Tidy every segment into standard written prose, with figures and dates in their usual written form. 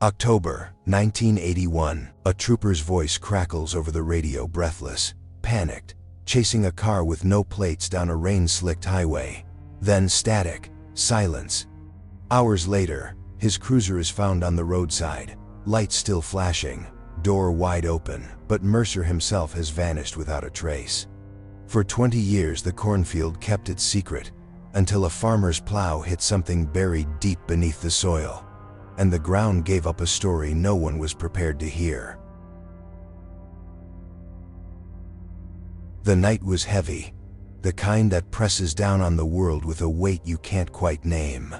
October 1981. A trooper's voice crackles over the radio, breathless, panicked, chasing a car with no plates down a rain-slicked highway. Then static, silence. Hours later, his cruiser is found on the roadside, lights still flashing, door wide open, but Mercer himself has vanished without a trace. For 20 years the cornfield kept its secret, until a farmer's plow hit something buried deep beneath the soil, and the ground gave up a story no one was prepared to hear. The night was heavy, the kind that presses down on the world with a weight you can't quite name.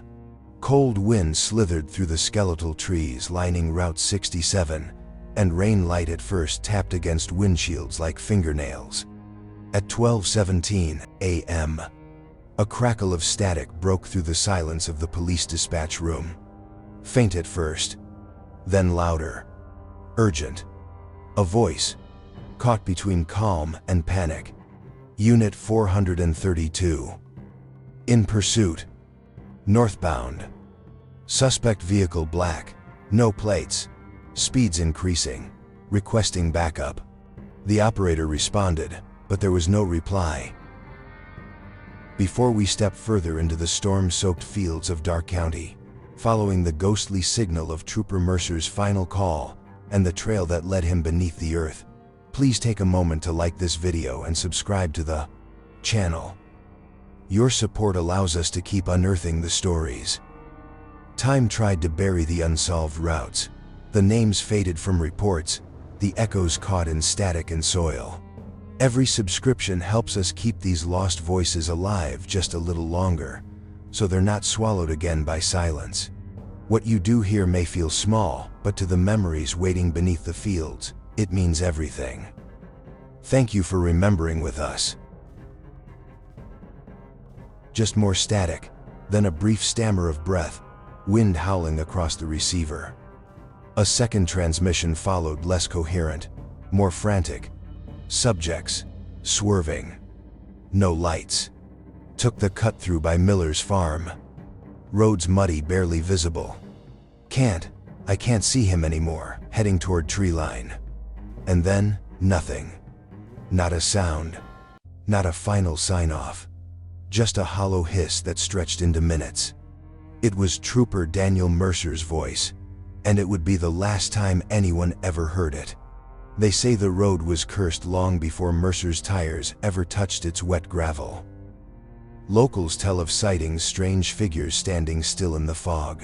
Cold wind slithered through the skeletal trees lining Route 67, and rain light at first tapped against windshields like fingernails. At 12:17 a.m., a crackle of static broke through the silence of the police dispatch room. Faint at first, then louder, urgent. A voice, caught between calm and panic. Unit 432. In pursuit. Northbound. Suspect vehicle black, no plates, speeds increasing, requesting backup. The operator responded, but there was no reply. Before we step further into the storm-soaked fields of Dark County, following the ghostly signal of Trooper Mercer's final call and the trail that led him beneath the earth, please take a moment to like this video and subscribe to the channel. Your support allows us to keep unearthing the stories. Time tried to bury the unsolved routes. The names faded from reports, the echoes caught in static and soil. Every subscription helps us keep these lost voices alive just a little longer, so they're not swallowed again by silence. What you do here may feel small, but to the memories waiting beneath the fields, it means everything. Thank you for remembering with us. Just more static, then a brief stammer of breath, wind howling across the receiver. A second transmission followed, less coherent, more frantic. Subjects, swerving. No lights. Took the cut-through by Miller's farm. Roads muddy, barely visible. I can't see him anymore, heading toward tree line. And then, nothing. Not a sound. Not a final sign-off. Just a hollow hiss that stretched into minutes. It was Trooper Daniel Mercer's voice, and it would be the last time anyone ever heard it. They say the road was cursed long before Mercer's tires ever touched its wet gravel. Locals tell of sightings, strange figures standing still in the fog.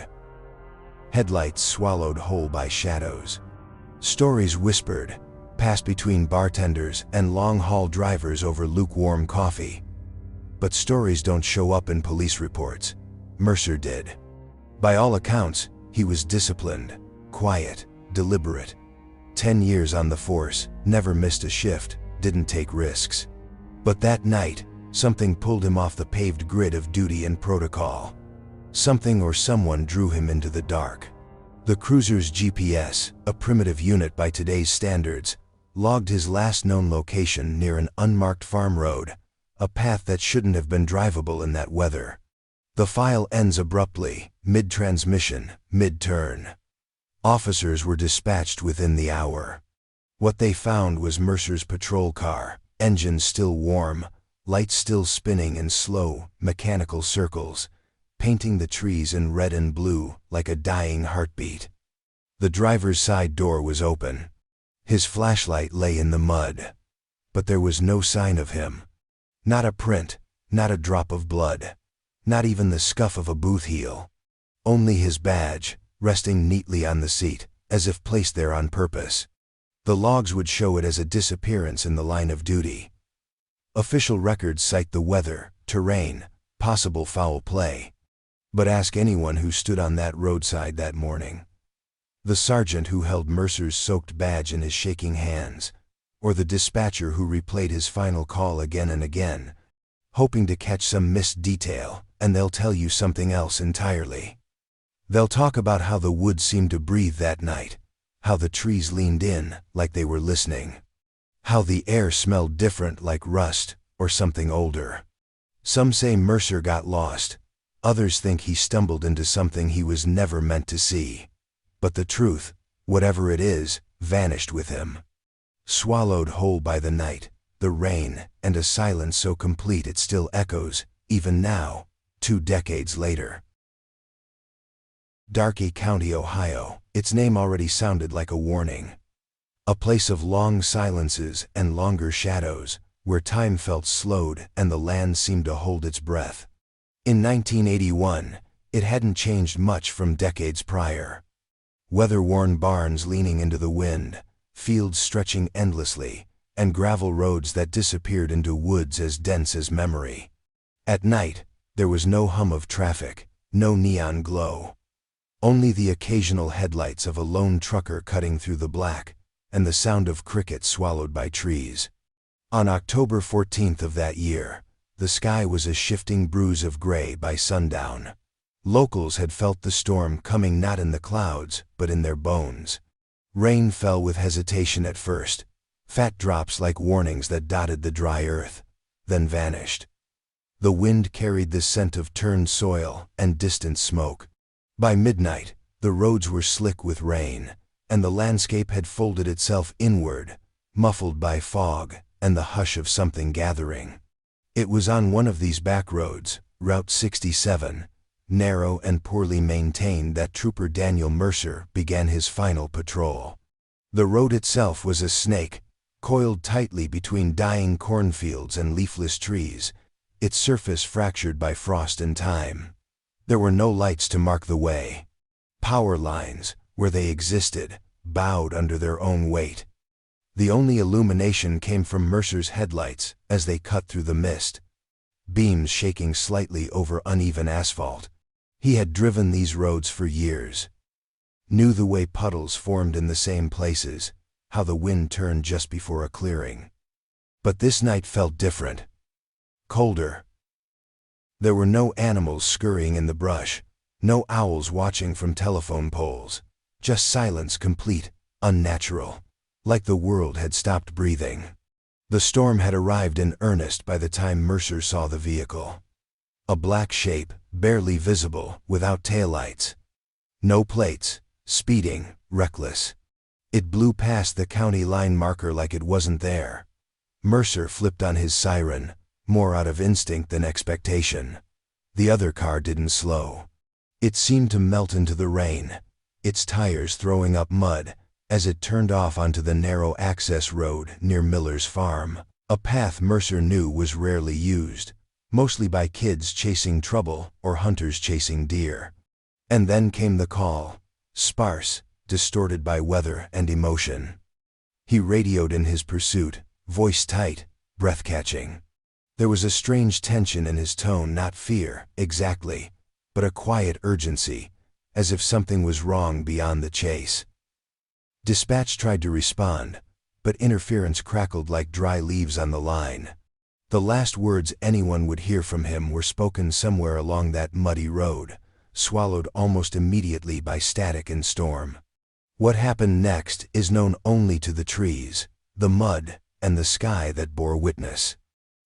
Headlights swallowed whole by shadows. Stories whispered, passed between bartenders and long-haul drivers over lukewarm coffee. But stories don't show up in police reports. Mercer did. By all accounts, he was disciplined, quiet, deliberate. 10 years on the force, never missed a shift, didn't take risks. But that night, something pulled him off the paved grid of duty and protocol. Something or someone drew him into the dark. The cruiser's GPS, a primitive unit by today's standards, logged his last known location near an unmarked farm road, a path that shouldn't have been drivable in that weather. The file ends abruptly, mid-transmission, mid-turn. Officers were dispatched within the hour. What they found was Mercer's patrol car, engine still warm, lights still spinning in slow, mechanical circles, painting the trees in red and blue like a dying heartbeat. The driver's side door was open. His flashlight lay in the mud. But there was no sign of him. Not a print, not a drop of blood, not even the scuff of a boot heel. Only his badge, resting neatly on the seat, as if placed there on purpose. The logs would show it as a disappearance in the line of duty. Official records cite the weather, terrain, possible foul play. But ask anyone who stood on that roadside that morning. The sergeant who held Mercer's soaked badge in his shaking hands, or the dispatcher who replayed his final call again and again, hoping to catch some missed detail, and they'll tell you something else entirely. They'll talk about how the woods seemed to breathe that night, how the trees leaned in like they were listening, how the air smelled different like rust or something older. Some say Mercer got lost. Others think he stumbled into something he was never meant to see. But the truth, whatever it is, vanished with him. Swallowed whole by the night, the rain, and a silence so complete it still echoes, even now, 2 decades later. Darkey County, Ohio, its name already sounded like a warning. A place of long silences and longer shadows, where time felt slowed and the land seemed to hold its breath. In 1981, it hadn't changed much from decades prior. Weather-worn barns leaning into the wind, fields stretching endlessly, and gravel roads that disappeared into woods as dense as memory. At night, there was no hum of traffic, no neon glow. Only the occasional headlights of a lone trucker cutting through the black, and the sound of crickets swallowed by trees. On October 14th of that year, the sky was a shifting bruise of gray by sundown. Locals had felt the storm coming not in the clouds, but in their bones. Rain fell with hesitation at first, fat drops like warnings that dotted the dry earth, then vanished. The wind carried the scent of turned soil and distant smoke. By midnight, the roads were slick with rain, and the landscape had folded itself inward, muffled by fog and the hush of something gathering. It was on one of these back roads, Route 67, narrow and poorly maintained, that Trooper Daniel Mercer began his final patrol. The road itself was a snake, coiled tightly between dying cornfields and leafless trees, its surface fractured by frost and time. There were no lights to mark the way. Power lines, where they existed, bowed under their own weight. The only illumination came from Mercer's headlights as they cut through the mist, beams shaking slightly over uneven asphalt. He had driven these roads for years, knew the way puddles formed in the same places, how the wind turned just before a clearing. But this night felt different. Colder. There were no animals scurrying in the brush, no owls watching from telephone poles, just silence, complete, unnatural, like the world had stopped breathing. The storm had arrived in earnest by the time Mercer saw the vehicle. A black shape, barely visible, without taillights. No plates, speeding, reckless. It blew past the county line marker like it wasn't there. Mercer flipped on his siren, more out of instinct than expectation. The other car didn't slow. It seemed to melt into the rain, its tires throwing up mud, as it turned off onto the narrow access road near Miller's farm, a path Mercer knew was rarely used, mostly by kids chasing trouble or hunters chasing deer. And then came the call, sparse, distorted by weather and emotion. He radioed in his pursuit, voice tight, breath-catching. There was a strange tension in his tone, not fear, exactly, but a quiet urgency, as if something was wrong beyond the chase. Dispatch tried to respond, but interference crackled like dry leaves on the line. The last words anyone would hear from him were spoken somewhere along that muddy road, swallowed almost immediately by static and storm. What happened next is known only to the trees, the mud, and the sky that bore witness.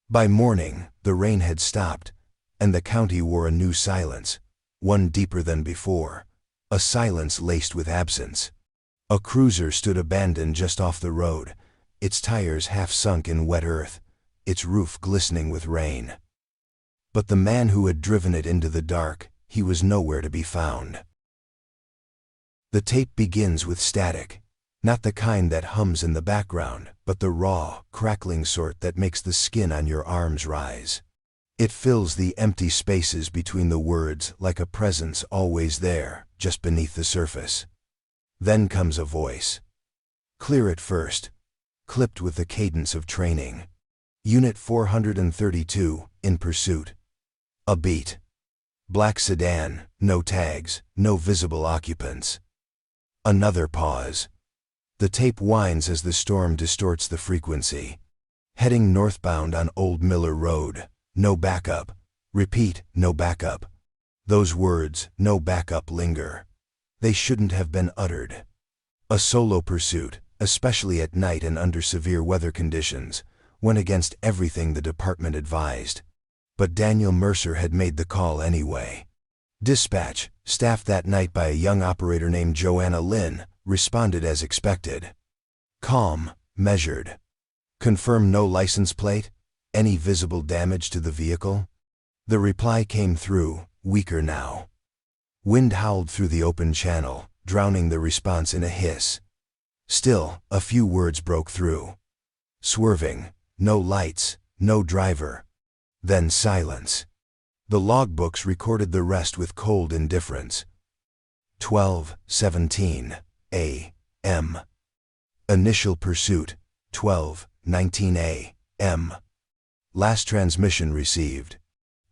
By morning, the rain had stopped, and the county wore a new silence, one deeper than before, a silence laced with absence. A cruiser stood abandoned just off the road, its tires half sunk in wet earth, its roof glistening with rain. But the man who had driven it into the dark, he was nowhere to be found. The tape begins with static, not the kind that hums in the background, but the raw, crackling sort that makes the skin on your arms rise. It fills the empty spaces between the words like a presence always there, just beneath the surface. Then comes a voice. Clear at first, clipped with the cadence of training. Unit 432, in pursuit. A beat. Black sedan, no tags, no visible occupants. Another pause. The tape whines as the storm distorts the frequency. Heading northbound on Old Miller Road, no backup. Repeat, no backup. Those words, no backup, linger. They shouldn't have been uttered. A solo pursuit, especially at night and under severe weather conditions, went against everything the department advised. But Daniel Mercer had made the call anyway. Dispatch, staffed that night by a young operator named Joanna Lynn, responded as expected. Calm, measured. Confirm no license plate? Any visible damage to the vehicle? The reply came through, weaker now. Wind howled through the open channel, drowning the response in a hiss. Still, a few words broke through. Swerving, no lights, no driver. Then silence. The logbooks recorded the rest with cold indifference. 12:17 a.m. Initial pursuit, 12:19 a.m. Last transmission received,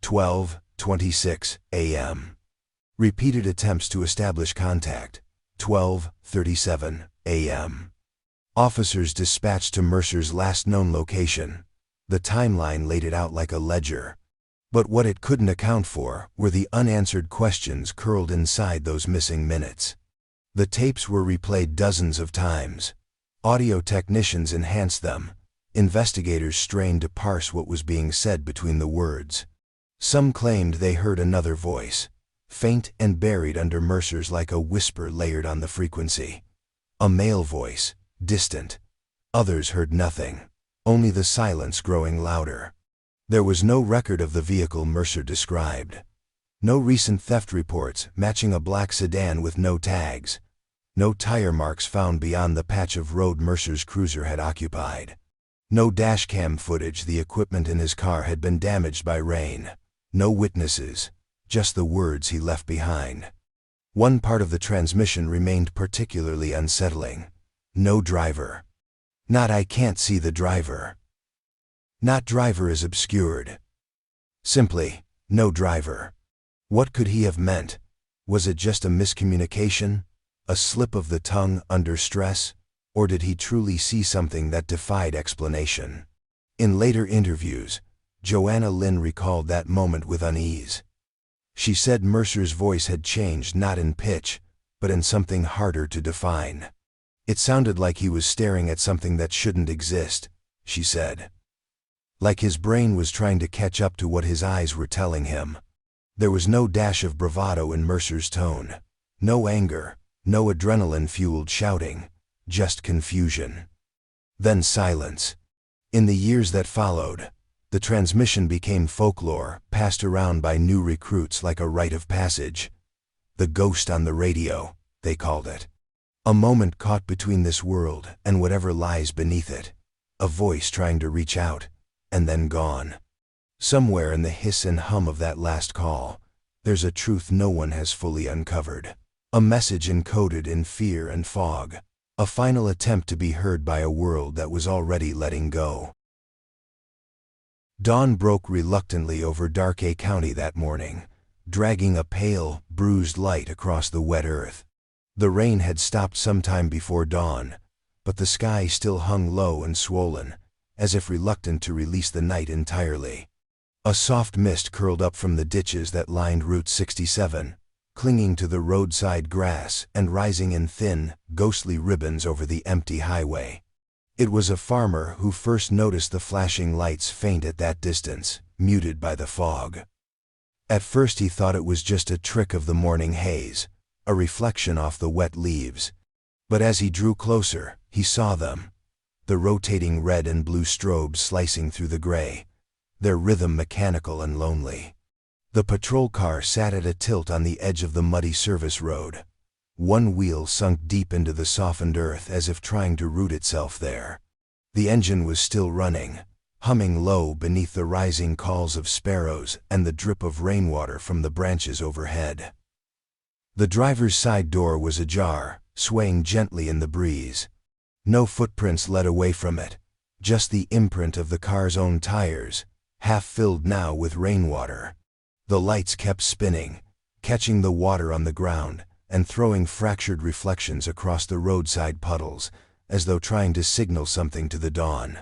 12:26 a.m. Repeated attempts to establish contact, 12:37 a.m. Officers dispatched to Mercer's last known location. The timeline laid it out like a ledger. But what it couldn't account for were the unanswered questions curled inside those missing minutes. The tapes were replayed dozens of times. Audio technicians enhanced them. Investigators strained to parse what was being said between the words. Some claimed they heard another voice, faint and buried under Mercer's like a whisper layered on the frequency. A male voice, distant. Others heard nothing, only the silence growing louder. There was no record of the vehicle Mercer described. No recent theft reports matching a black sedan with no tags. No tire marks found beyond the patch of road Mercer's cruiser had occupied. No dashcam footage the equipment in his car had been damaged by rain. No witnesses, just the words he left behind. One part of the transmission remained particularly unsettling. No driver. Not "I can't see the driver." Not "driver" is obscured. Simply, no driver. What could he have meant? Was it just a miscommunication? A slip of the tongue under stress? Or did he truly see something that defied explanation? In later interviews, Joanna Lynn recalled that moment with unease. She said Mercer's voice had changed not in pitch, but in something harder to define. It sounded like he was staring at something that shouldn't exist, she said. Like his brain was trying to catch up to what his eyes were telling him. There was no dash of bravado in Mercer's tone. No anger, no adrenaline-fueled shouting, just confusion. Then silence. In the years that followed, the transmission became folklore, passed around by new recruits like a rite of passage. The ghost on the radio, they called it. A moment caught between this world and whatever lies beneath it. A voice trying to reach out, and then gone. Somewhere in the hiss and hum of that last call, there's a truth no one has fully uncovered. A message encoded in fear and fog. A final attempt to be heard by a world that was already letting go. Dawn broke reluctantly over Dark A County that morning, dragging a pale, bruised light across the wet earth. The rain had stopped sometime before dawn, but the sky still hung low and swollen, as if reluctant to release the night entirely. A soft mist curled up from the ditches that lined Route 67, clinging to the roadside grass and rising in thin, ghostly ribbons over the empty highway. It was a farmer who first noticed the flashing lights faint at that distance, muted by the fog. At first he thought it was just a trick of the morning haze, a reflection off the wet leaves. But as he drew closer, he saw them. The rotating red and blue strobes slicing through the gray, their rhythm mechanical and lonely. The patrol car sat at a tilt on the edge of the muddy service road. One wheel sunk deep into the softened earth as if trying to root itself there. The engine was still running, humming low beneath the rising calls of sparrows and the drip of rainwater from the branches overhead. The driver's side door was ajar, swaying gently in the breeze. No footprints led away from it, just the imprint of the car's own tires, half filled now with rainwater. The lights kept spinning, catching the water on the ground and throwing fractured reflections across the roadside puddles, as though trying to signal something to the dawn.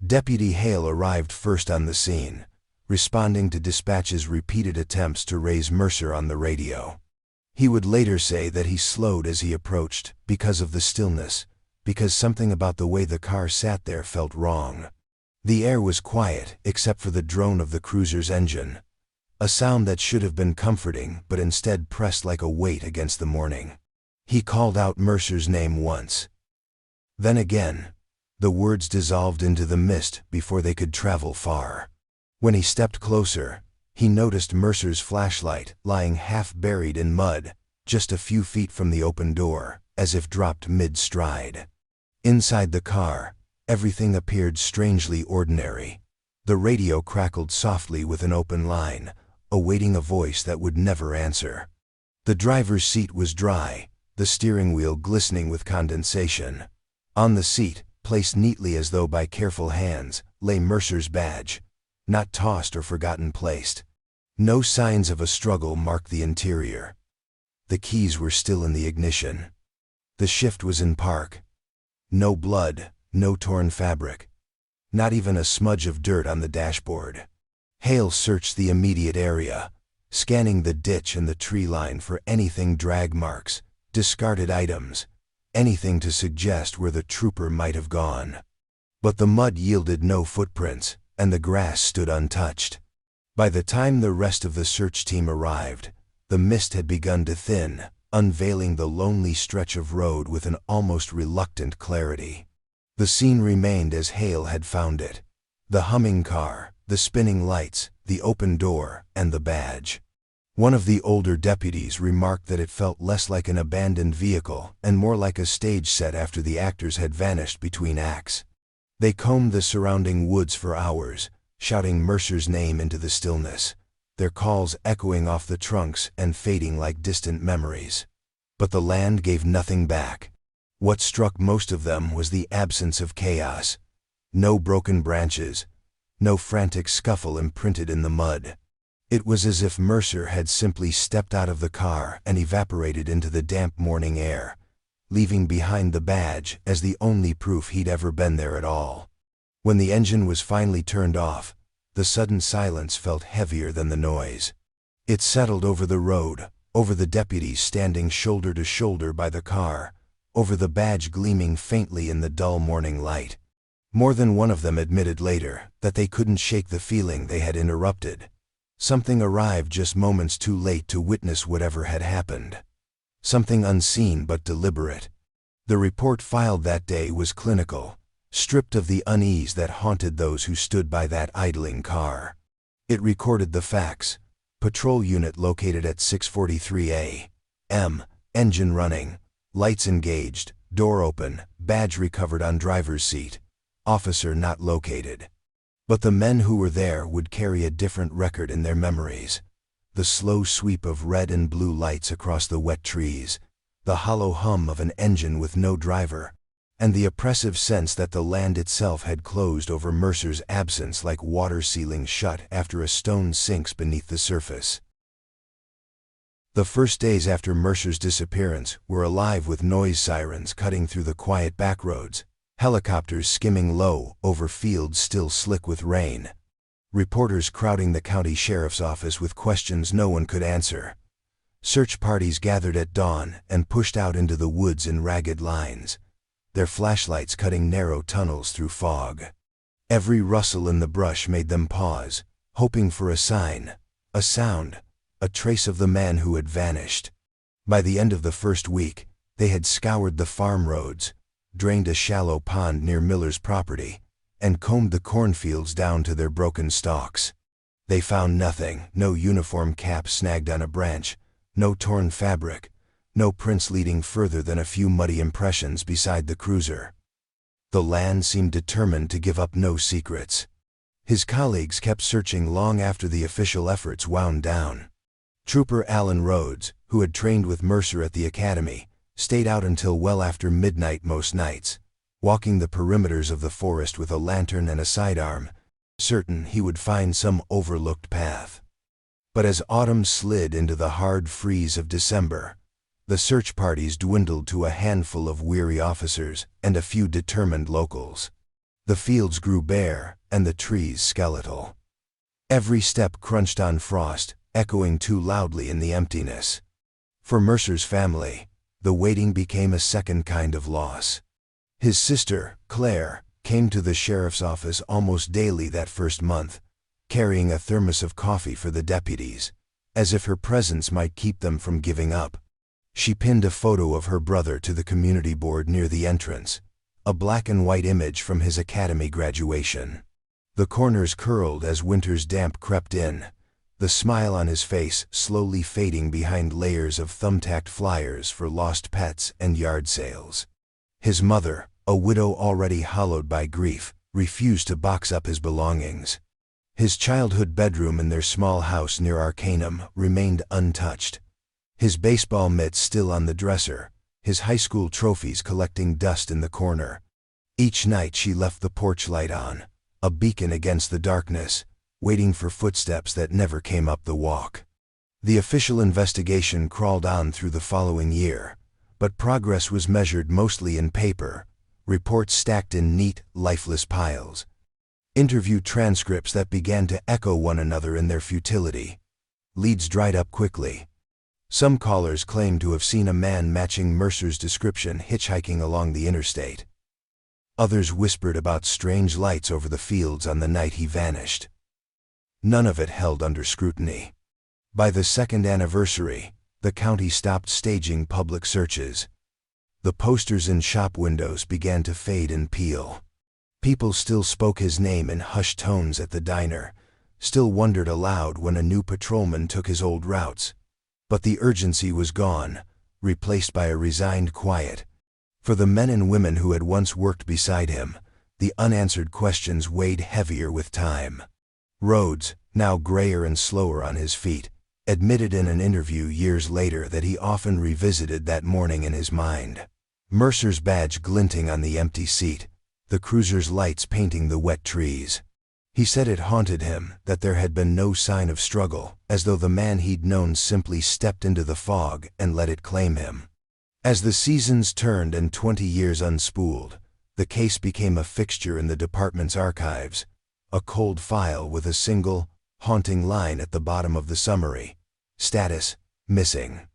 Deputy Hale arrived first on the scene, responding to dispatch's repeated attempts to raise Mercer on the radio. He would later say that he slowed as he approached, because of the stillness, because something about the way the car sat there felt wrong. The air was quiet except for the drone of the cruiser's engine. a sound that should have been comforting but instead pressed like a weight against the morning. He called out Mercer's name once. Then again, the words dissolved into the mist before they could travel far. When he stepped closer, he noticed Mercer's flashlight lying half buried in mud, just a few feet from the open door, as if dropped mid-stride. Inside the car, everything appeared strangely ordinary. The radio crackled softly with an open line, awaiting a voice that would never answer. The driver's seat was dry, the steering wheel glistening with condensation. On the seat, placed neatly as though by careful hands, lay Mercer's badge, not tossed or forgotten placed. No signs of a struggle marked the interior. The keys were still in the ignition. The shift was in park. No blood, no torn fabric. Not even a smudge of dirt on the dashboard. Hale searched the immediate area, scanning the ditch and the tree line for anything drag marks, discarded items, anything to suggest where the trooper might have gone. But the mud yielded no footprints, and the grass stood untouched. By the time the rest of the search team arrived, the mist had begun to thin, unveiling the lonely stretch of road with an almost reluctant clarity. The scene remained as Hale had found it. The humming car, the spinning lights, the open door, and the badge. One of the older deputies remarked that it felt less like an abandoned vehicle and more like a stage set after the actors had vanished between acts. They combed the surrounding woods for hours, shouting Mercer's name into the stillness, their calls echoing off the trunks and fading like distant memories. But the land gave nothing back. What struck most of them was the absence of chaos. No broken branches, no frantic scuffle imprinted in the mud. It was as if Mercer had simply stepped out of the car and evaporated into the damp morning air, leaving behind the badge as the only proof he'd ever been there at all. When the engine was finally turned off, the sudden silence felt heavier than the noise. It settled over the road, over the deputies standing shoulder to shoulder by the car, over the badge gleaming faintly in the dull morning light. More than one of them admitted later that they couldn't shake the feeling they had interrupted. Something arrived just moments too late to witness whatever had happened. Something unseen but deliberate. The report filed that day was clinical, stripped of the unease that haunted those who stood by that idling car. It recorded the facts. Patrol unit located at 6:43 a.m., engine running, lights engaged, door open, badge recovered on driver's seat, officer not located. But the men who were there would carry a different record in their memories. The slow sweep of red and blue lights across the wet trees, the hollow hum of an engine with no driver, and the oppressive sense that the land itself had closed over Mercer's absence like water sealing shut after a stone sinks beneath the surface. The first days after Mercer's disappearance were alive with noise sirens cutting through the quiet backroads, helicopters skimming low over fields still slick with rain, reporters crowding the county sheriff's office with questions no one could answer. Search parties gathered at dawn and pushed out into the woods in ragged lines, their flashlights cutting narrow tunnels through fog. Every rustle in the brush made them pause, hoping for a sign, a sound, a trace of the man who had vanished. By the end of the first week, they had scoured the farm roads, drained a shallow pond near Miller's property, and combed the cornfields down to their broken stalks. They found nothing, no uniform cap snagged on a branch, no torn fabric, no prints leading further than a few muddy impressions beside the cruiser. The land seemed determined to give up no secrets. His colleagues kept searching long after the official efforts wound down. Trooper Alan Rhodes, who had trained with Mercer at the academy, stayed out until well after midnight most nights, walking the perimeters of the forest with a lantern and a sidearm, certain he would find some overlooked path. But as autumn slid into the hard freeze of December, the search parties dwindled to a handful of weary officers and a few determined locals. The fields grew bare and the trees skeletal. Every step crunched on frost, echoing too loudly in the emptiness. For Mercer's family, the waiting became a second kind of loss. His sister, Claire, came to the sheriff's office almost daily that first month, carrying a thermos of coffee for the deputies, as if her presence might keep them from giving up. She pinned a photo of her brother to the community board near the entrance, a black and white image from his academy graduation. The corners curled as winter's damp crept in, the smile on his face slowly fading behind layers of thumbtacked flyers for lost pets and yard sales. His mother, a widow already hollowed by grief, refused to box up his belongings. His childhood bedroom in their small house near Arcanum remained untouched. His baseball mitts still on the dresser, his high school trophies collecting dust in the corner. Each night she left the porch light on, a beacon against the darkness, waiting for footsteps that never came up the walk. The official investigation crawled on through the following year, but progress was measured mostly in paper, reports stacked in neat, lifeless piles. Interview transcripts that began to echo one another in their futility. Leads dried up quickly. Some callers claimed to have seen a man matching Mercer's description hitchhiking along the interstate. Others whispered about strange lights over the fields on the night he vanished. None of it held under scrutiny. By the second anniversary, the county stopped staging public searches. The posters in shop windows began to fade and peel. People still spoke his name in hushed tones at the diner, still wondered aloud when a new patrolman took his old routes. But the urgency was gone, replaced by a resigned quiet. For the men and women who had once worked beside him, the unanswered questions weighed heavier with time. Rhodes, now grayer and slower on his feet, admitted in an interview years later that he often revisited that morning in his mind. Mercer's badge glinting on the empty seat, the cruiser's lights painting the wet trees. He said it haunted him that there had been no sign of struggle, as though the man he'd known simply stepped into the fog and let it claim him. As the seasons turned and 20 years unspooled, the case became a fixture in the department's archives, a cold file with a single, haunting line at the bottom of the summary: status, missing.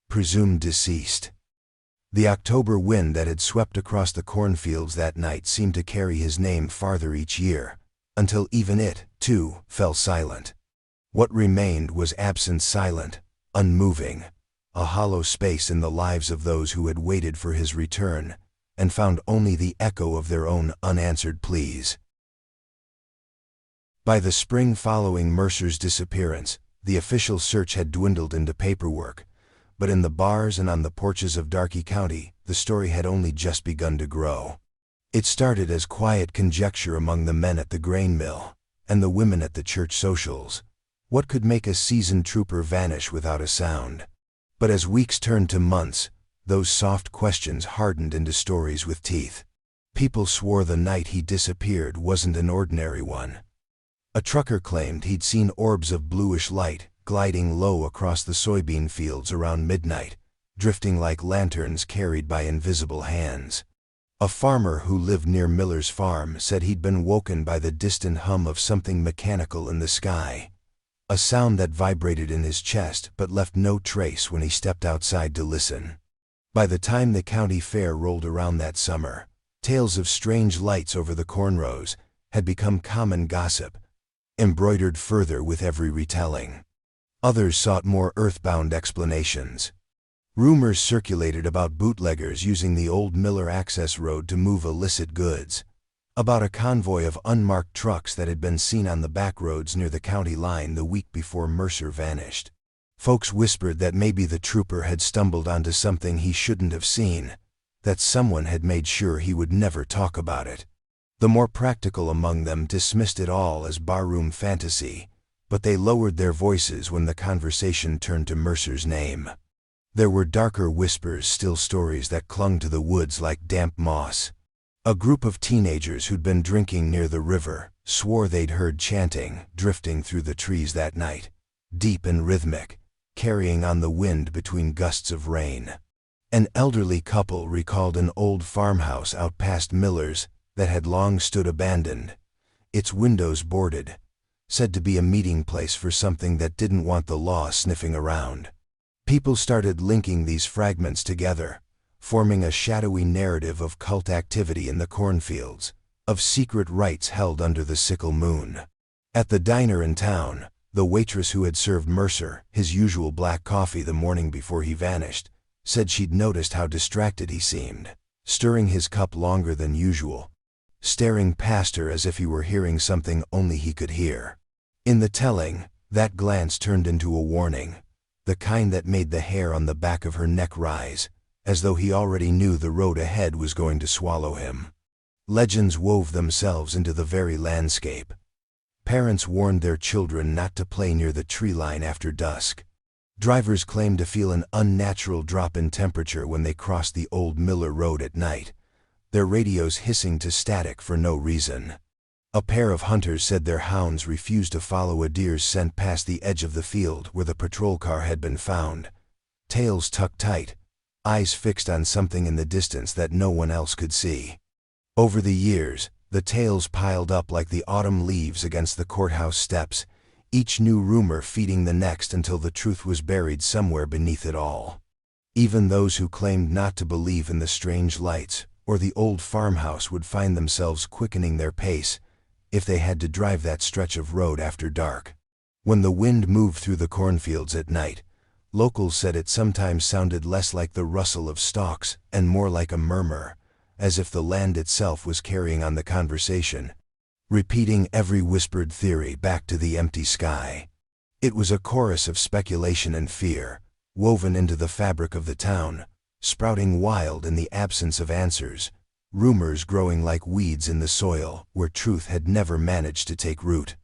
Presumed deceased. The October wind that had swept across the cornfields that night seemed to carry his name farther each year, until even it, too, fell silent. What remained was absence silent, unmoving, a hollow space in the lives of those who had waited for his return, and found only the echo of their own unanswered pleas. By the spring following Mercer's disappearance, the official search had dwindled into paperwork, but in the bars and on the porches of Darkey County, the story had only just begun to grow. It started as quiet conjecture among the men at the grain mill, and the women at the church socials. What could make a seasoned trooper vanish without a sound? But as weeks turned to months, those soft questions hardened into stories with teeth. People swore the night he disappeared wasn't an ordinary one. A trucker claimed he'd seen orbs of bluish light gliding low across the soybean fields around midnight, drifting like lanterns carried by invisible hands. A farmer who lived near Miller's farm said he'd been woken by the distant hum of something mechanical in the sky, a sound that vibrated in his chest but left no trace when he stepped outside to listen. By the time the county fair rolled around that summer, tales of strange lights over the corn rows had become common gossip, embroidered further with every retelling. Others sought more earthbound explanations. Rumors circulated about bootleggers using the old Miller access road to move illicit goods, about a convoy of unmarked trucks that had been seen on the back roads near the county line the week before Mercer vanished. Folks whispered that maybe the trooper had stumbled onto something he shouldn't have seen, that someone had made sure he would never talk about it. The more practical among them dismissed it all as barroom fantasy, but they lowered their voices when the conversation turned to Mercer's name. There were darker whispers, still stories that clung to the woods like damp moss. A group of teenagers who'd been drinking near the river swore they'd heard chanting drifting through the trees that night, deep and rhythmic, carrying on the wind between gusts of rain. An elderly couple recalled an old farmhouse out past Miller's that had long stood abandoned, its windows boarded, said to be a meeting place for something that didn't want the law sniffing around. People started linking these fragments together, forming a shadowy narrative of cult activity in the cornfields, of secret rites held under the sickle moon. At the diner in town, the waitress who had served Mercer his usual black coffee the morning before he vanished said she'd noticed how distracted he seemed, stirring his cup longer than usual, staring past her as if he were hearing something only he could hear. In the telling, that glance turned into a warning, the kind that made the hair on the back of her neck rise, as though he already knew the road ahead was going to swallow him. Legends wove themselves into the very landscape. Parents warned their children not to play near the tree line after dusk. Drivers claimed to feel an unnatural drop in temperature when they crossed the old Miller Road at night, their radios hissing to static for no reason. A pair of hunters said their hounds refused to follow a deer's scent past the edge of the field where the patrol car had been found, tails tucked tight, eyes fixed on something in the distance that no one else could see. Over the years, the tales piled up like the autumn leaves against the courthouse steps, each new rumor feeding the next until the truth was buried somewhere beneath it all. Even those who claimed not to believe in the strange lights or the old farmhouse would find themselves quickening their pace if they had to drive that stretch of road after dark. When the wind moved through the cornfields at night, locals said it sometimes sounded less like the rustle of stalks and more like a murmur, as if the land itself was carrying on the conversation, repeating every whispered theory back to the empty sky. It was a chorus of speculation and fear, woven into the fabric of the town, sprouting wild in the absence of answers, rumors growing like weeds in the soil where truth had never managed to take root.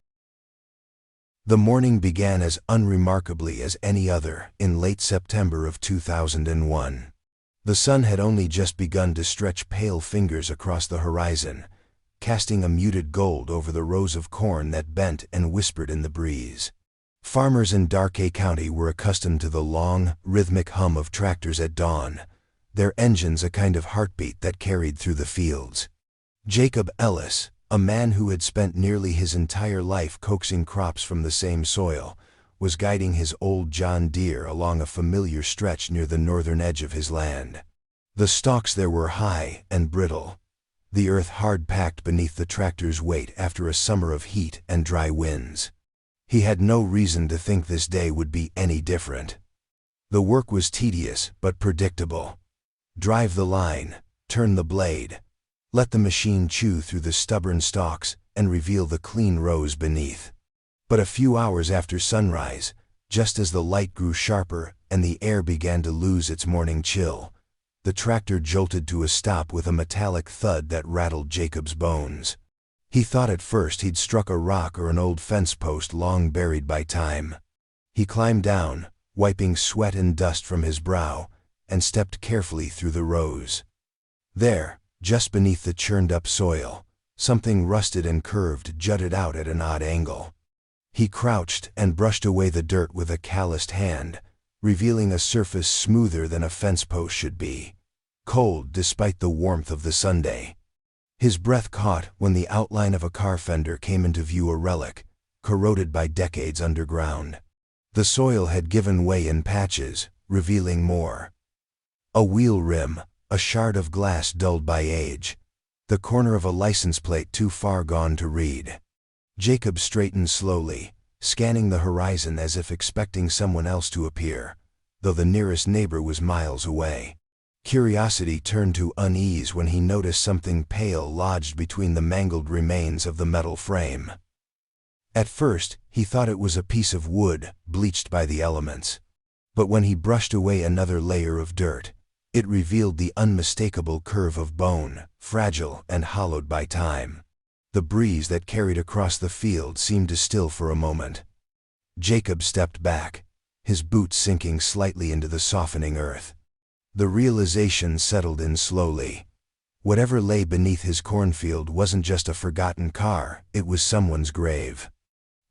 The morning began as unremarkably as any other in late September of 2001. The sun had only just begun to stretch pale fingers across the horizon, casting a muted gold over the rows of corn that bent and whispered in the breeze. Farmers in Darkey County were accustomed to the long, rhythmic hum of tractors at dawn, their engines a kind of heartbeat that carried through the fields. Jacob Ellis, a man who had spent nearly his entire life coaxing crops from the same soil, was guiding his old John Deere along a familiar stretch near the northern edge of his land. The stalks there were high and brittle, the earth hard-packed beneath the tractor's weight after a summer of heat and dry winds. He had no reason to think this day would be any different. The work was tedious but predictable. Drive the line, turn the blade, let the machine chew through the stubborn stalks and reveal the clean rows beneath. But a few hours after sunrise, just as the light grew sharper and the air began to lose its morning chill, the tractor jolted to a stop with a metallic thud that rattled Jacob's bones. He thought at first he'd struck a rock or an old fence post long buried by time. He climbed down, wiping sweat and dust from his brow, and stepped carefully through the rows. There, just beneath the churned-up soil, something rusted and curved jutted out at an odd angle. He crouched and brushed away the dirt with a calloused hand, revealing a surface smoother than a fence post should be, cold despite the warmth of the Sunday. His breath caught when the outline of a car fender came into view, a relic, corroded by decades underground. The soil had given way in patches, revealing more. A wheel rim, a shard of glass dulled by age, the corner of a license plate too far gone to read. Jacob straightened slowly, scanning the horizon as if expecting someone else to appear, though the nearest neighbor was miles away. Curiosity turned to unease when he noticed something pale lodged between the mangled remains of the metal frame. At first, he thought it was a piece of wood, bleached by the elements. But when he brushed away another layer of dirt, it revealed the unmistakable curve of bone, fragile and hollowed by time. The breeze that carried across the field seemed to still for a moment. Jacob stepped back, his boots sinking slightly into the softening earth. The realization settled in slowly. Whatever lay beneath his cornfield wasn't just a forgotten car, it was someone's grave.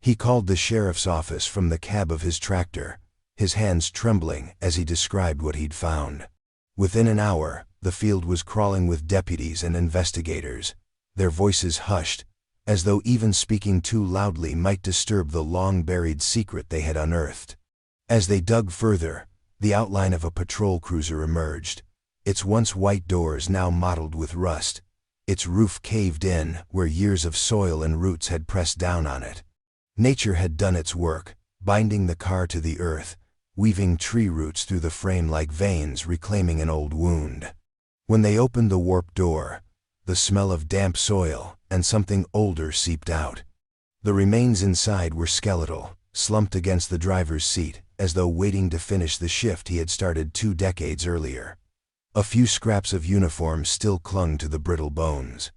He called the sheriff's office from the cab of his tractor, his hands trembling as he described what he'd found. Within an hour, the field was crawling with deputies and investigators, their voices hushed, as though even speaking too loudly might disturb the long-buried secret they had unearthed. As they dug further, the outline of a patrol cruiser emerged, its once white doors now mottled with rust, its roof caved in where years of soil and roots had pressed down on it. Nature had done its work, binding the car to the earth, weaving tree roots through the frame like veins reclaiming an old wound. When they opened the warped door, the smell of damp soil and something older seeped out. The remains inside were skeletal, slumped against the driver's seat, as though waiting to finish the shift he had started 2 decades earlier. A few scraps of uniform still clung to the brittle bones.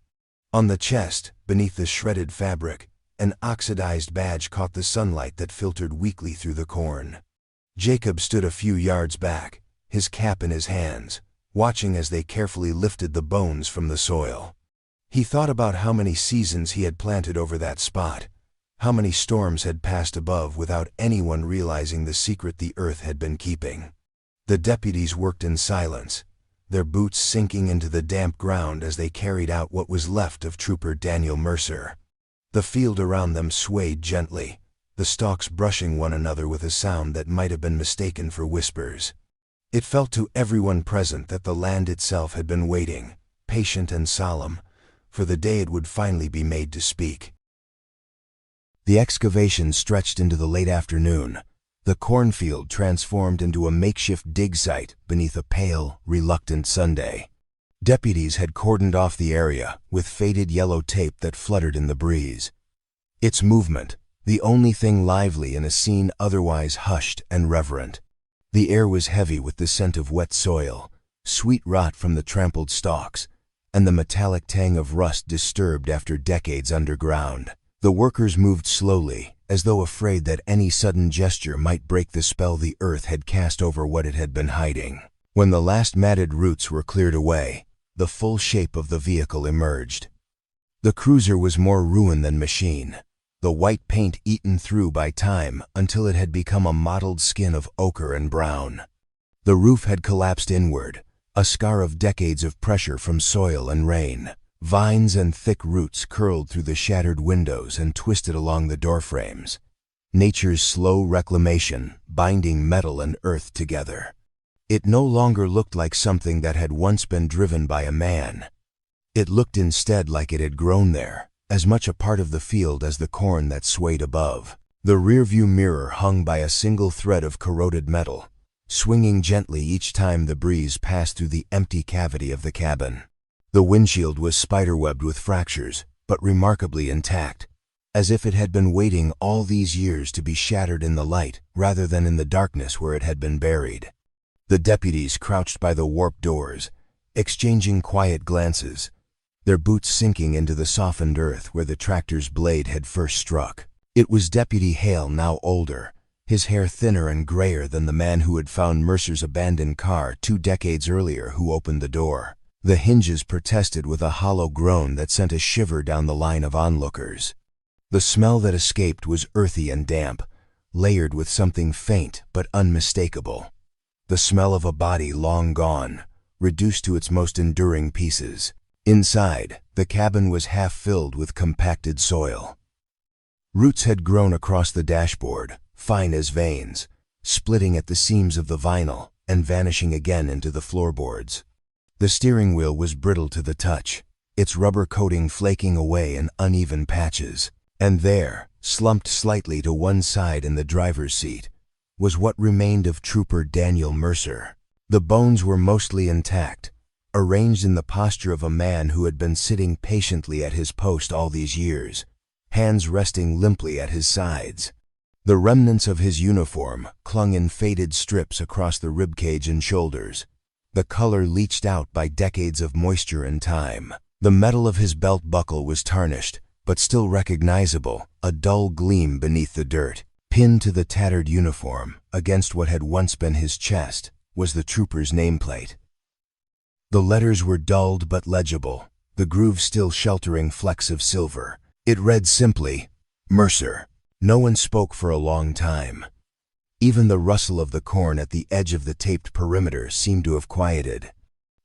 On the chest, beneath the shredded fabric, an oxidized badge caught the sunlight that filtered weakly through the corn. Jacob stood a few yards back, his cap in his hands, watching as they carefully lifted the bones from the soil. He thought about how many seasons he had planted over that spot, how many storms had passed above without anyone realizing the secret the earth had been keeping. The deputies worked in silence, their boots sinking into the damp ground as they carried out what was left of Trooper Daniel Mercer. The field around them swayed gently, the stalks brushing one another with a sound that might have been mistaken for whispers. It felt to everyone present that the land itself had been waiting, patient and solemn, for the day it would finally be made to speak. The excavation stretched into the late afternoon, the cornfield transformed into a makeshift dig site beneath a pale, reluctant Sunday. Deputies had cordoned off the area with faded yellow tape that fluttered in the breeze. Its movement, the only thing lively in a scene otherwise hushed and reverent. The air was heavy with the scent of wet soil, sweet rot from the trampled stalks, and the metallic tang of rust disturbed after decades underground. The workers moved slowly, as though afraid that any sudden gesture might break the spell the earth had cast over what it had been hiding. When the last matted roots were cleared away, the full shape of the vehicle emerged. The cruiser was more ruin than machine, the white paint eaten through by time until it had become a mottled skin of ochre and brown. The roof had collapsed inward, a scar of decades of pressure from soil and rain. Vines and thick roots curled through the shattered windows and twisted along the doorframes. Nature's slow reclamation, binding metal and earth together. It no longer looked like something that had once been driven by a man. It looked instead like it had grown there, as much a part of the field as the corn that swayed above. The rearview mirror hung by a single thread of corroded metal, swinging gently each time the breeze passed through the empty cavity of the cabin. The windshield was spiderwebbed with fractures, but remarkably intact, as if it had been waiting all these years to be shattered in the light rather than in the darkness where it had been buried. The deputies crouched by the warped doors, exchanging quiet glances, their boots sinking into the softened earth where the tractor's blade had first struck. It was Deputy Hale, now older, his hair thinner and grayer than the man who had found Mercer's abandoned car 2 decades earlier, who opened the door. The hinges protested with a hollow groan that sent a shiver down the line of onlookers. The smell that escaped was earthy and damp, layered with something faint but unmistakable. The smell of a body long gone, reduced to its most enduring pieces. Inside, the cabin was half filled with compacted soil. Roots had grown across the dashboard, fine as veins, splitting at the seams of the vinyl and vanishing again into the floorboards. The steering wheel was brittle to the touch, its rubber coating flaking away in uneven patches. And there, slumped slightly to one side in the driver's seat, was what remained of Trooper Daniel Mercer. The bones were mostly intact, arranged in the posture of a man who had been sitting patiently at his post all these years, hands resting limply at his sides. The remnants of his uniform clung in faded strips across the ribcage and shoulders, the color leached out by decades of moisture and time. The metal of his belt buckle was tarnished, but still recognizable, a dull gleam beneath the dirt. Pinned to the tattered uniform, against what had once been his chest, was the trooper's nameplate. The letters were dulled but legible, the groove still sheltering flecks of silver. It read simply, Mercer. No one spoke for a long time. Even the rustle of the corn at the edge of the taped perimeter seemed to have quieted.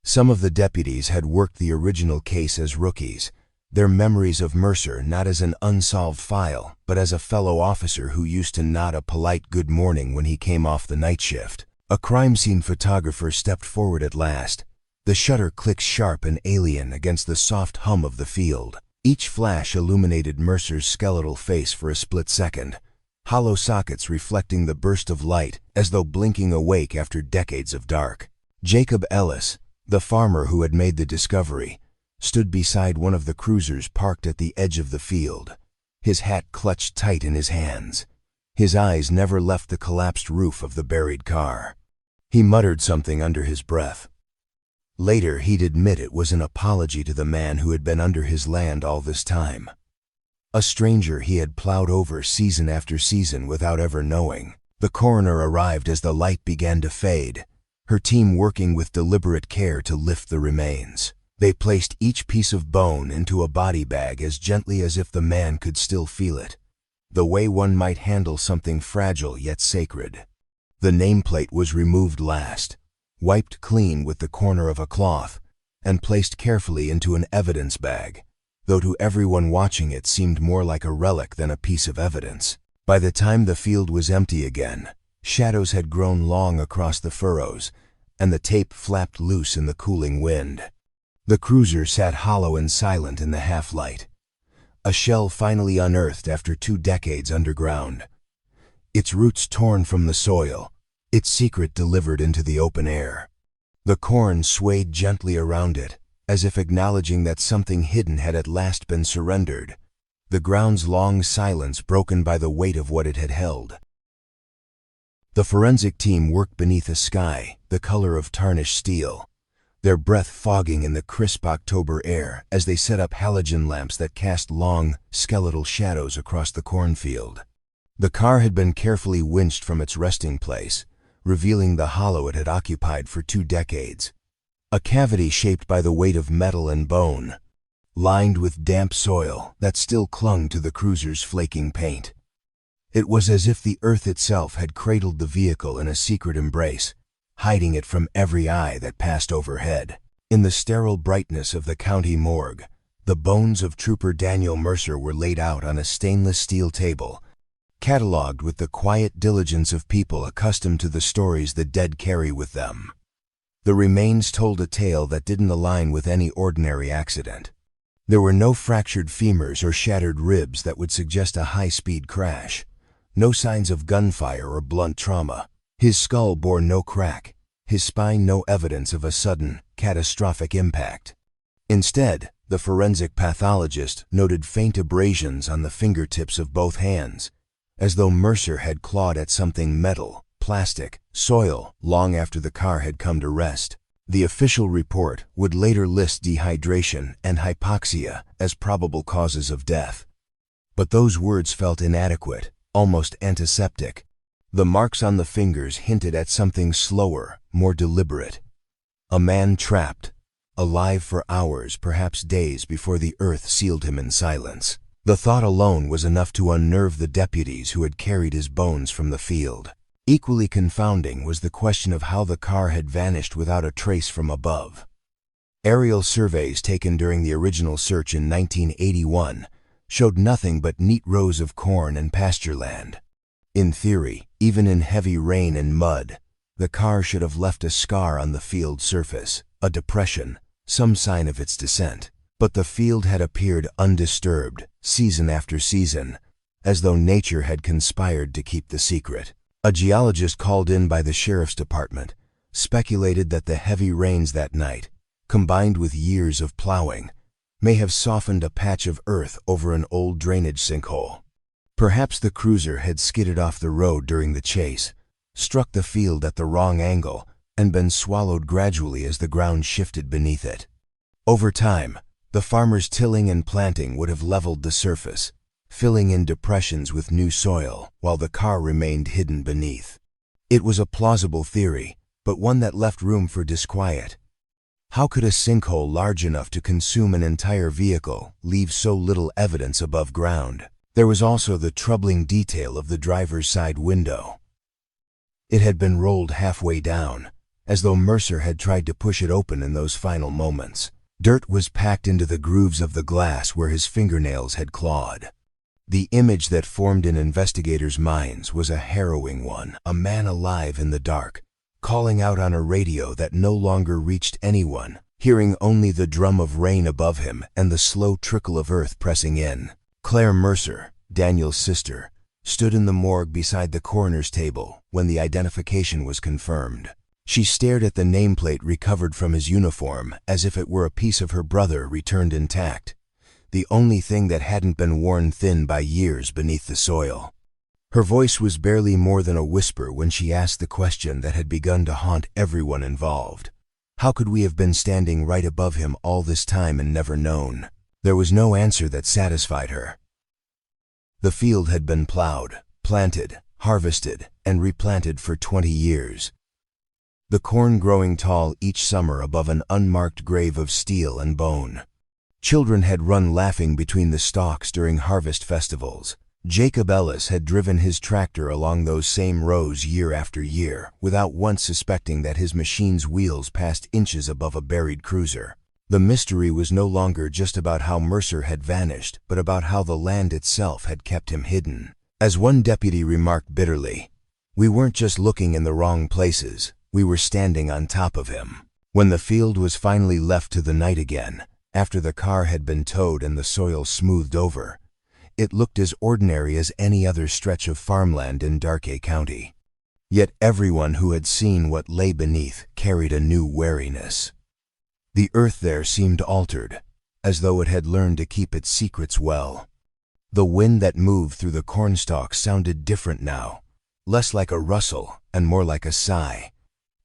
Some of the deputies had worked the original case as rookies, their memories of Mercer not as an unsolved file, but as a fellow officer who used to nod a polite good morning when he came off the night shift. A crime scene photographer stepped forward at last, the shutter clicked sharp and alien against the soft hum of the field. Each flash illuminated Mercer's skeletal face for a split second, hollow sockets reflecting the burst of light as though blinking awake after decades of dark. Jacob Ellis, the farmer who had made the discovery, stood beside one of the cruisers parked at the edge of the field, his hat clutched tight in his hands. His eyes never left the collapsed roof of the buried car. He muttered something under his breath. Later, he'd admit it was an apology to the man who had been under his land all this time. A stranger he had plowed over season after season without ever knowing. The coroner arrived as the light began to fade, her team working with deliberate care to lift the remains. They placed each piece of bone into a body bag as gently as if the man could still feel it, the way one might handle something fragile yet sacred. The nameplate was removed last, wiped clean with the corner of a cloth, and placed carefully into an evidence bag, though to everyone watching it seemed more like a relic than a piece of evidence. By the time the field was empty again, shadows had grown long across the furrows, and the tape flapped loose in the cooling wind. The cruiser sat hollow and silent in the half-light, a shell finally unearthed after 2 decades underground. Its roots torn from the soil, its secret delivered into the open air. The corn swayed gently around it, as if acknowledging that something hidden had at last been surrendered, the ground's long silence broken by the weight of what it had held. The forensic team worked beneath a sky the color of tarnished steel, their breath fogging in the crisp October air as they set up halogen lamps that cast long, skeletal shadows across the cornfield. The car had been carefully winched from its resting place, revealing the hollow it had occupied for 2 decades. A cavity shaped by the weight of metal and bone, lined with damp soil that still clung to the cruiser's flaking paint. It was as if the earth itself had cradled the vehicle in a secret embrace, hiding it from every eye that passed overhead. In the sterile brightness of the county morgue, the bones of Trooper Daniel Mercer were laid out on a stainless steel table, catalogued with the quiet diligence of people accustomed to the stories the dead carry with them. The remains told a tale that didn't align with any ordinary accident. There were no fractured femurs or shattered ribs that would suggest a high-speed crash, no signs of gunfire or blunt trauma. His skull bore no crack, his spine no evidence of a sudden, catastrophic impact. Instead, the forensic pathologist noted faint abrasions on the fingertips of both hands, as though Mercer had clawed at something metal, plastic, soil, long after the car had come to rest. The official report would later list dehydration and hypoxia as probable causes of death. But those words felt inadequate, almost antiseptic. The marks on the fingers hinted at something slower, more deliberate. A man trapped, alive for hours, perhaps days, before the earth sealed him in silence. The thought alone was enough to unnerve the deputies who had carried his bones from the field. Equally confounding was the question of how the car had vanished without a trace from above. Aerial surveys taken during the original search in 1981 showed nothing but neat rows of corn and pasture land. In theory, even in heavy rain and mud, the car should have left a scar on the field surface, a depression, some sign of its descent. But the field had appeared undisturbed, season after season, as though nature had conspired to keep the secret. A geologist called in by the sheriff's department speculated that the heavy rains that night, combined with years of plowing, may have softened a patch of earth over an old drainage sinkhole. Perhaps the cruiser had skidded off the road during the chase, struck the field at the wrong angle, and been swallowed gradually as the ground shifted beneath it. Over time, the farmer's tilling and planting would have leveled the surface, filling in depressions with new soil while the car remained hidden beneath. It was a plausible theory, but one that left room for disquiet. How could a sinkhole large enough to consume an entire vehicle leave so little evidence above ground? There was also the troubling detail of the driver's side window. It had been rolled halfway down, as though Mercer had tried to push it open in those final moments. Dirt was packed into the grooves of the glass where his fingernails had clawed. The image that formed in investigators' minds was a harrowing one, a man alive in the dark, calling out on a radio that no longer reached anyone, hearing only the drum of rain above him and the slow trickle of earth pressing in. Claire Mercer, Daniel's sister, stood in the morgue beside the coroner's table when the identification was confirmed. She stared at the nameplate recovered from his uniform as if it were a piece of her brother returned intact, the only thing that hadn't been worn thin by years beneath the soil. Her voice was barely more than a whisper when she asked the question that had begun to haunt everyone involved. How could we have been standing right above him all this time and never known? There was no answer that satisfied her. The field had been plowed, planted, harvested, and replanted for 20 years. The corn growing tall each summer above an unmarked grave of steel and bone. Children had run laughing between the stalks during harvest festivals. Jacob Ellis had driven his tractor along those same rows year after year, without once suspecting that his machine's wheels passed inches above a buried cruiser. The mystery was no longer just about how Mercer had vanished, but about how the land itself had kept him hidden. As one deputy remarked bitterly, "We weren't just looking in the wrong places, we were standing on top of him." When the field was finally left to the night again, after the car had been towed and the soil smoothed over, it looked as ordinary as any other stretch of farmland in Darkey County. Yet everyone who had seen what lay beneath carried a new wariness. The earth there seemed altered, as though it had learned to keep its secrets well. The wind that moved through the cornstalks sounded different now, less like a rustle and more like a sigh,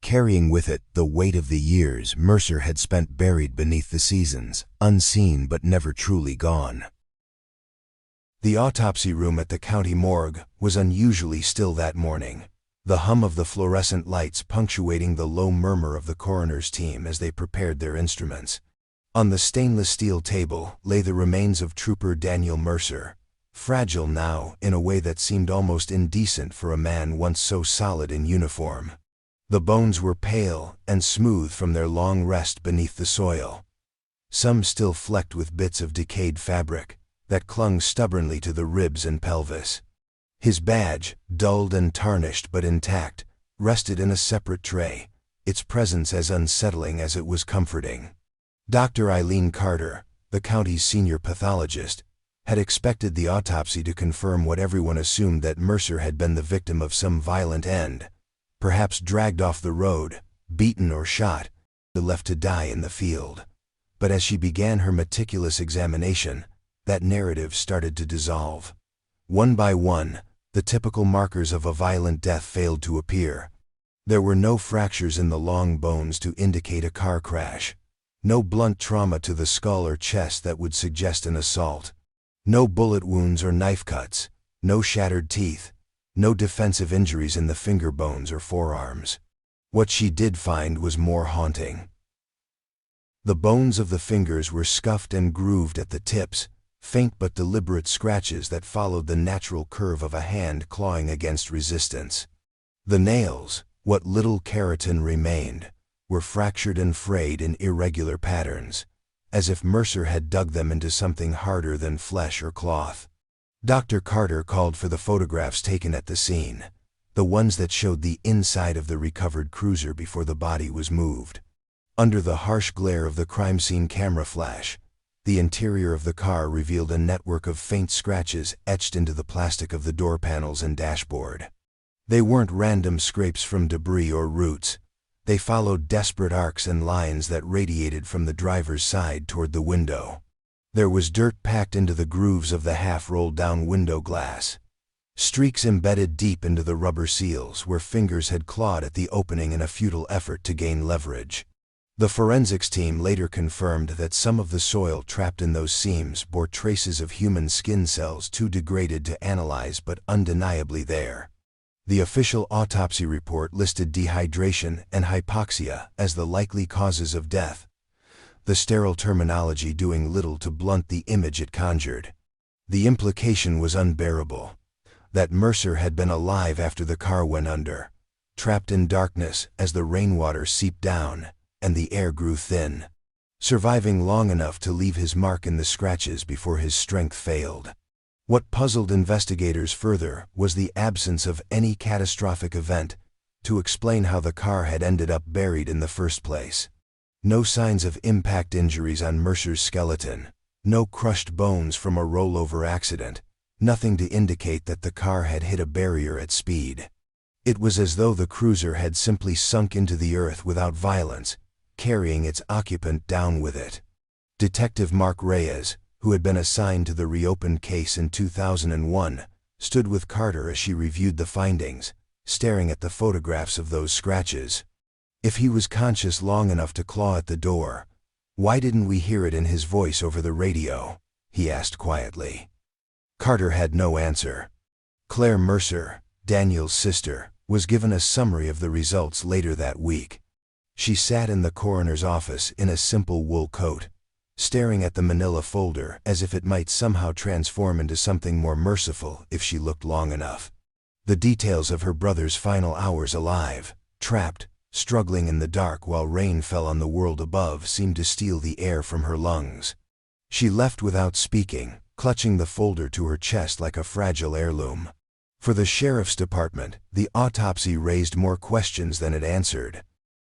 carrying with it the weight of the years Mercer had spent buried beneath the seasons, unseen but never truly gone. The autopsy room at the county morgue was unusually still that morning, the hum of the fluorescent lights punctuating the low murmur of the coroner's team as they prepared their instruments. On the stainless steel table lay the remains of Trooper Daniel Mercer, fragile now in a way that seemed almost indecent for a man once so solid in uniform. The bones were pale and smooth from their long rest beneath the soil, some still flecked with bits of decayed fabric that clung stubbornly to the ribs and pelvis. His badge, dulled and tarnished but intact, rested in a separate tray, its presence as unsettling as it was comforting. Dr. Eileen Carter, the county's senior pathologist, had expected the autopsy to confirm what everyone assumed, that Mercer had been the victim of some violent end, perhaps dragged off the road, beaten or shot, left to die in the field. But as she began her meticulous examination, that narrative started to dissolve. One by one, the typical markers of a violent death failed to appear. There were no fractures in the long bones to indicate a car crash, no blunt trauma to the skull or chest that would suggest an assault, no bullet wounds or knife cuts, no shattered teeth, no defensive injuries in the finger bones or forearms. What she did find was more haunting. The bones of the fingers were scuffed and grooved at the tips, faint but deliberate scratches that followed the natural curve of a hand clawing against resistance. The nails, what little keratin remained, were fractured and frayed in irregular patterns, as if Mercer had dug them into something harder than flesh or cloth. Dr. Carter called for the photographs taken at the scene, the ones that showed the inside of the recovered cruiser before the body was moved. Under the harsh glare of the crime scene camera flash, the interior of the car revealed a network of faint scratches etched into the plastic of the door panels and dashboard. They weren't random scrapes from debris or roots. They followed desperate arcs and lines that radiated from the driver's side toward the window. There was dirt packed into the grooves of the half-rolled-down window glass, streaks embedded deep into the rubber seals where fingers had clawed at the opening in a futile effort to gain leverage. The forensics team later confirmed that some of the soil trapped in those seams bore traces of human skin cells too degraded to analyze but undeniably there. The official autopsy report listed dehydration and hypoxia as the likely causes of death, the sterile terminology doing little to blunt the image it conjured. The implication was unbearable, that Mercer had been alive after the car went under, trapped in darkness as the rainwater seeped down and the air grew thin, surviving long enough to leave his mark in the scratches before his strength failed. What puzzled investigators further was the absence of any catastrophic event to explain how the car had ended up buried in the first place. No signs of impact injuries on Mercer's skeleton, no crushed bones from a rollover accident, nothing to indicate that the car had hit a barrier at speed. It was as though the cruiser had simply sunk into the earth without violence, carrying its occupant down with it. Detective Mark Reyes, who had been assigned to the reopened case in 2001, stood with Carter as she reviewed the findings, staring at the photographs of those scratches. If he was conscious long enough to claw at the door, why didn't we hear it in his voice over the radio? He asked quietly. Carter had no answer. Claire Mercer, Daniel's sister, was given a summary of the results later that week. She sat in the coroner's office in a simple wool coat, staring at the manila folder as if it might somehow transform into something more merciful if she looked long enough. The details of her brother's final hours alive, trapped, struggling in the dark while rain fell on the world above, seemed to steal the air from her lungs. She left without speaking, clutching the folder to her chest like a fragile heirloom. For the sheriff's department, the autopsy raised more questions than it answered.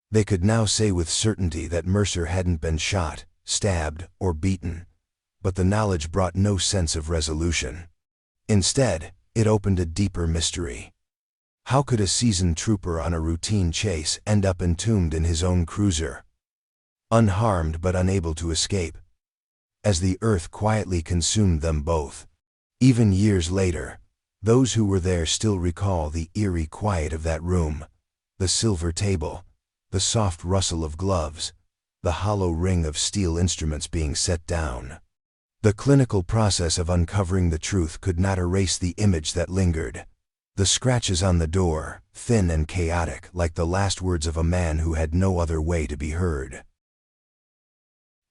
They could now say with certainty that Mercer hadn't been shot, stabbed, or beaten, but the knowledge brought no sense of resolution. Instead, it opened a deeper mystery. How could a seasoned trooper on a routine chase end up entombed in his own cruiser? Unharmed but unable to escape, as the earth quietly consumed them both. Even years later, those who were there still recall the eerie quiet of that room, the silver table, the soft rustle of gloves, the hollow ring of steel instruments being set down. The clinical process of uncovering the truth could not erase the image that lingered. The scratches on the door, thin and chaotic, like the last words of a man who had no other way to be heard.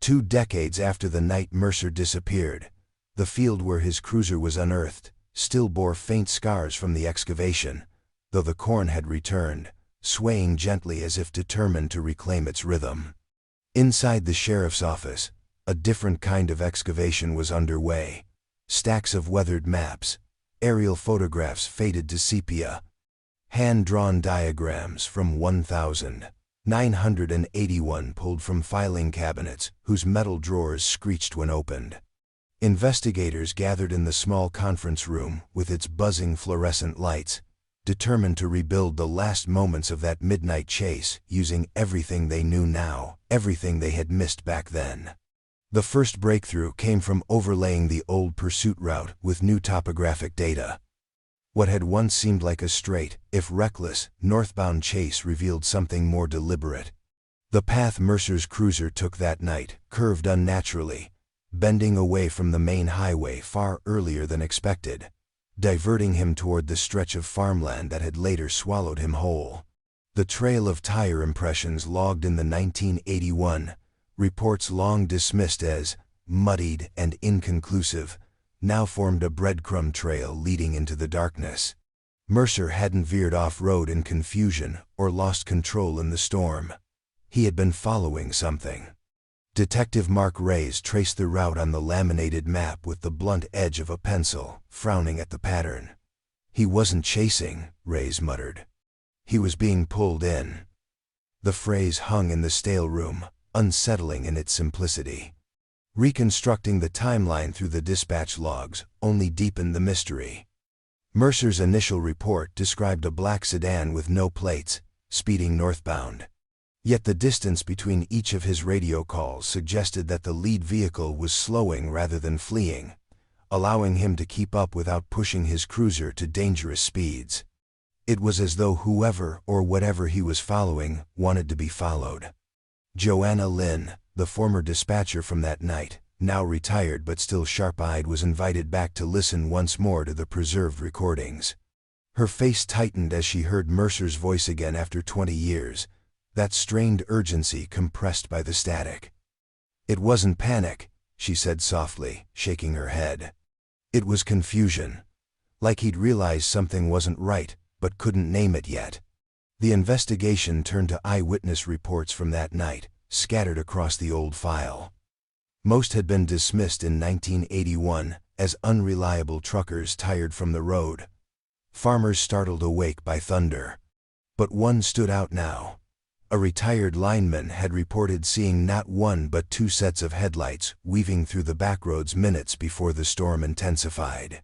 2 decades after the night Mercer disappeared, the field where his cruiser was unearthed still bore faint scars from the excavation, though the corn had returned, swaying gently as if determined to reclaim its rhythm. Inside the sheriff's office, a different kind of excavation was underway. Stacks of weathered maps, aerial photographs faded to sepia, hand-drawn diagrams from 1981 pulled from filing cabinets whose metal drawers screeched when opened. Investigators gathered in the small conference room with its buzzing fluorescent lights, determined to rebuild the last moments of that midnight chase using everything they knew now, everything they had missed back then. The first breakthrough came from overlaying the old pursuit route with new topographic data. What had once seemed like a straight, if reckless, northbound chase revealed something more deliberate. The path Mercer's cruiser took that night curved unnaturally, bending away from the main highway far earlier than expected, diverting him toward the stretch of farmland that had later swallowed him whole. The trail of tire impressions logged in the 1981 reports, long dismissed as muddied and inconclusive, now formed a breadcrumb trail leading into the darkness. Mercer hadn't veered off-road in confusion or lost control in the storm. He had been following something. Detective Mark Reyes traced the route on the laminated map with the blunt edge of a pencil, frowning at the pattern. He wasn't chasing, Reyes muttered. He was being pulled in. The phrase hung in the stale room, unsettling in its simplicity. Reconstructing the timeline through the dispatch logs only deepened the mystery. Mercer's initial report described a black sedan with no plates, speeding northbound. Yet the distance between each of his radio calls suggested that the lead vehicle was slowing rather than fleeing, allowing him to keep up without pushing his cruiser to dangerous speeds. It was as though whoever or whatever he was following wanted to be followed. Joanna Lynn, the former dispatcher from that night, now retired but still sharp-eyed, was invited back to listen once more to the preserved recordings. Her face tightened as she heard Mercer's voice again after 20 years, that strained urgency compressed by the static. "It wasn't panic," she said softly, shaking her head. "It was confusion. Like he'd realized something wasn't right, but couldn't name it yet." The investigation turned to eyewitness reports from that night, scattered across the old file. Most had been dismissed in 1981 as unreliable truckers tired from the road, farmers startled awake by thunder. But one stood out now. A retired lineman had reported seeing not one but two sets of headlights weaving through the backroads minutes before the storm intensified.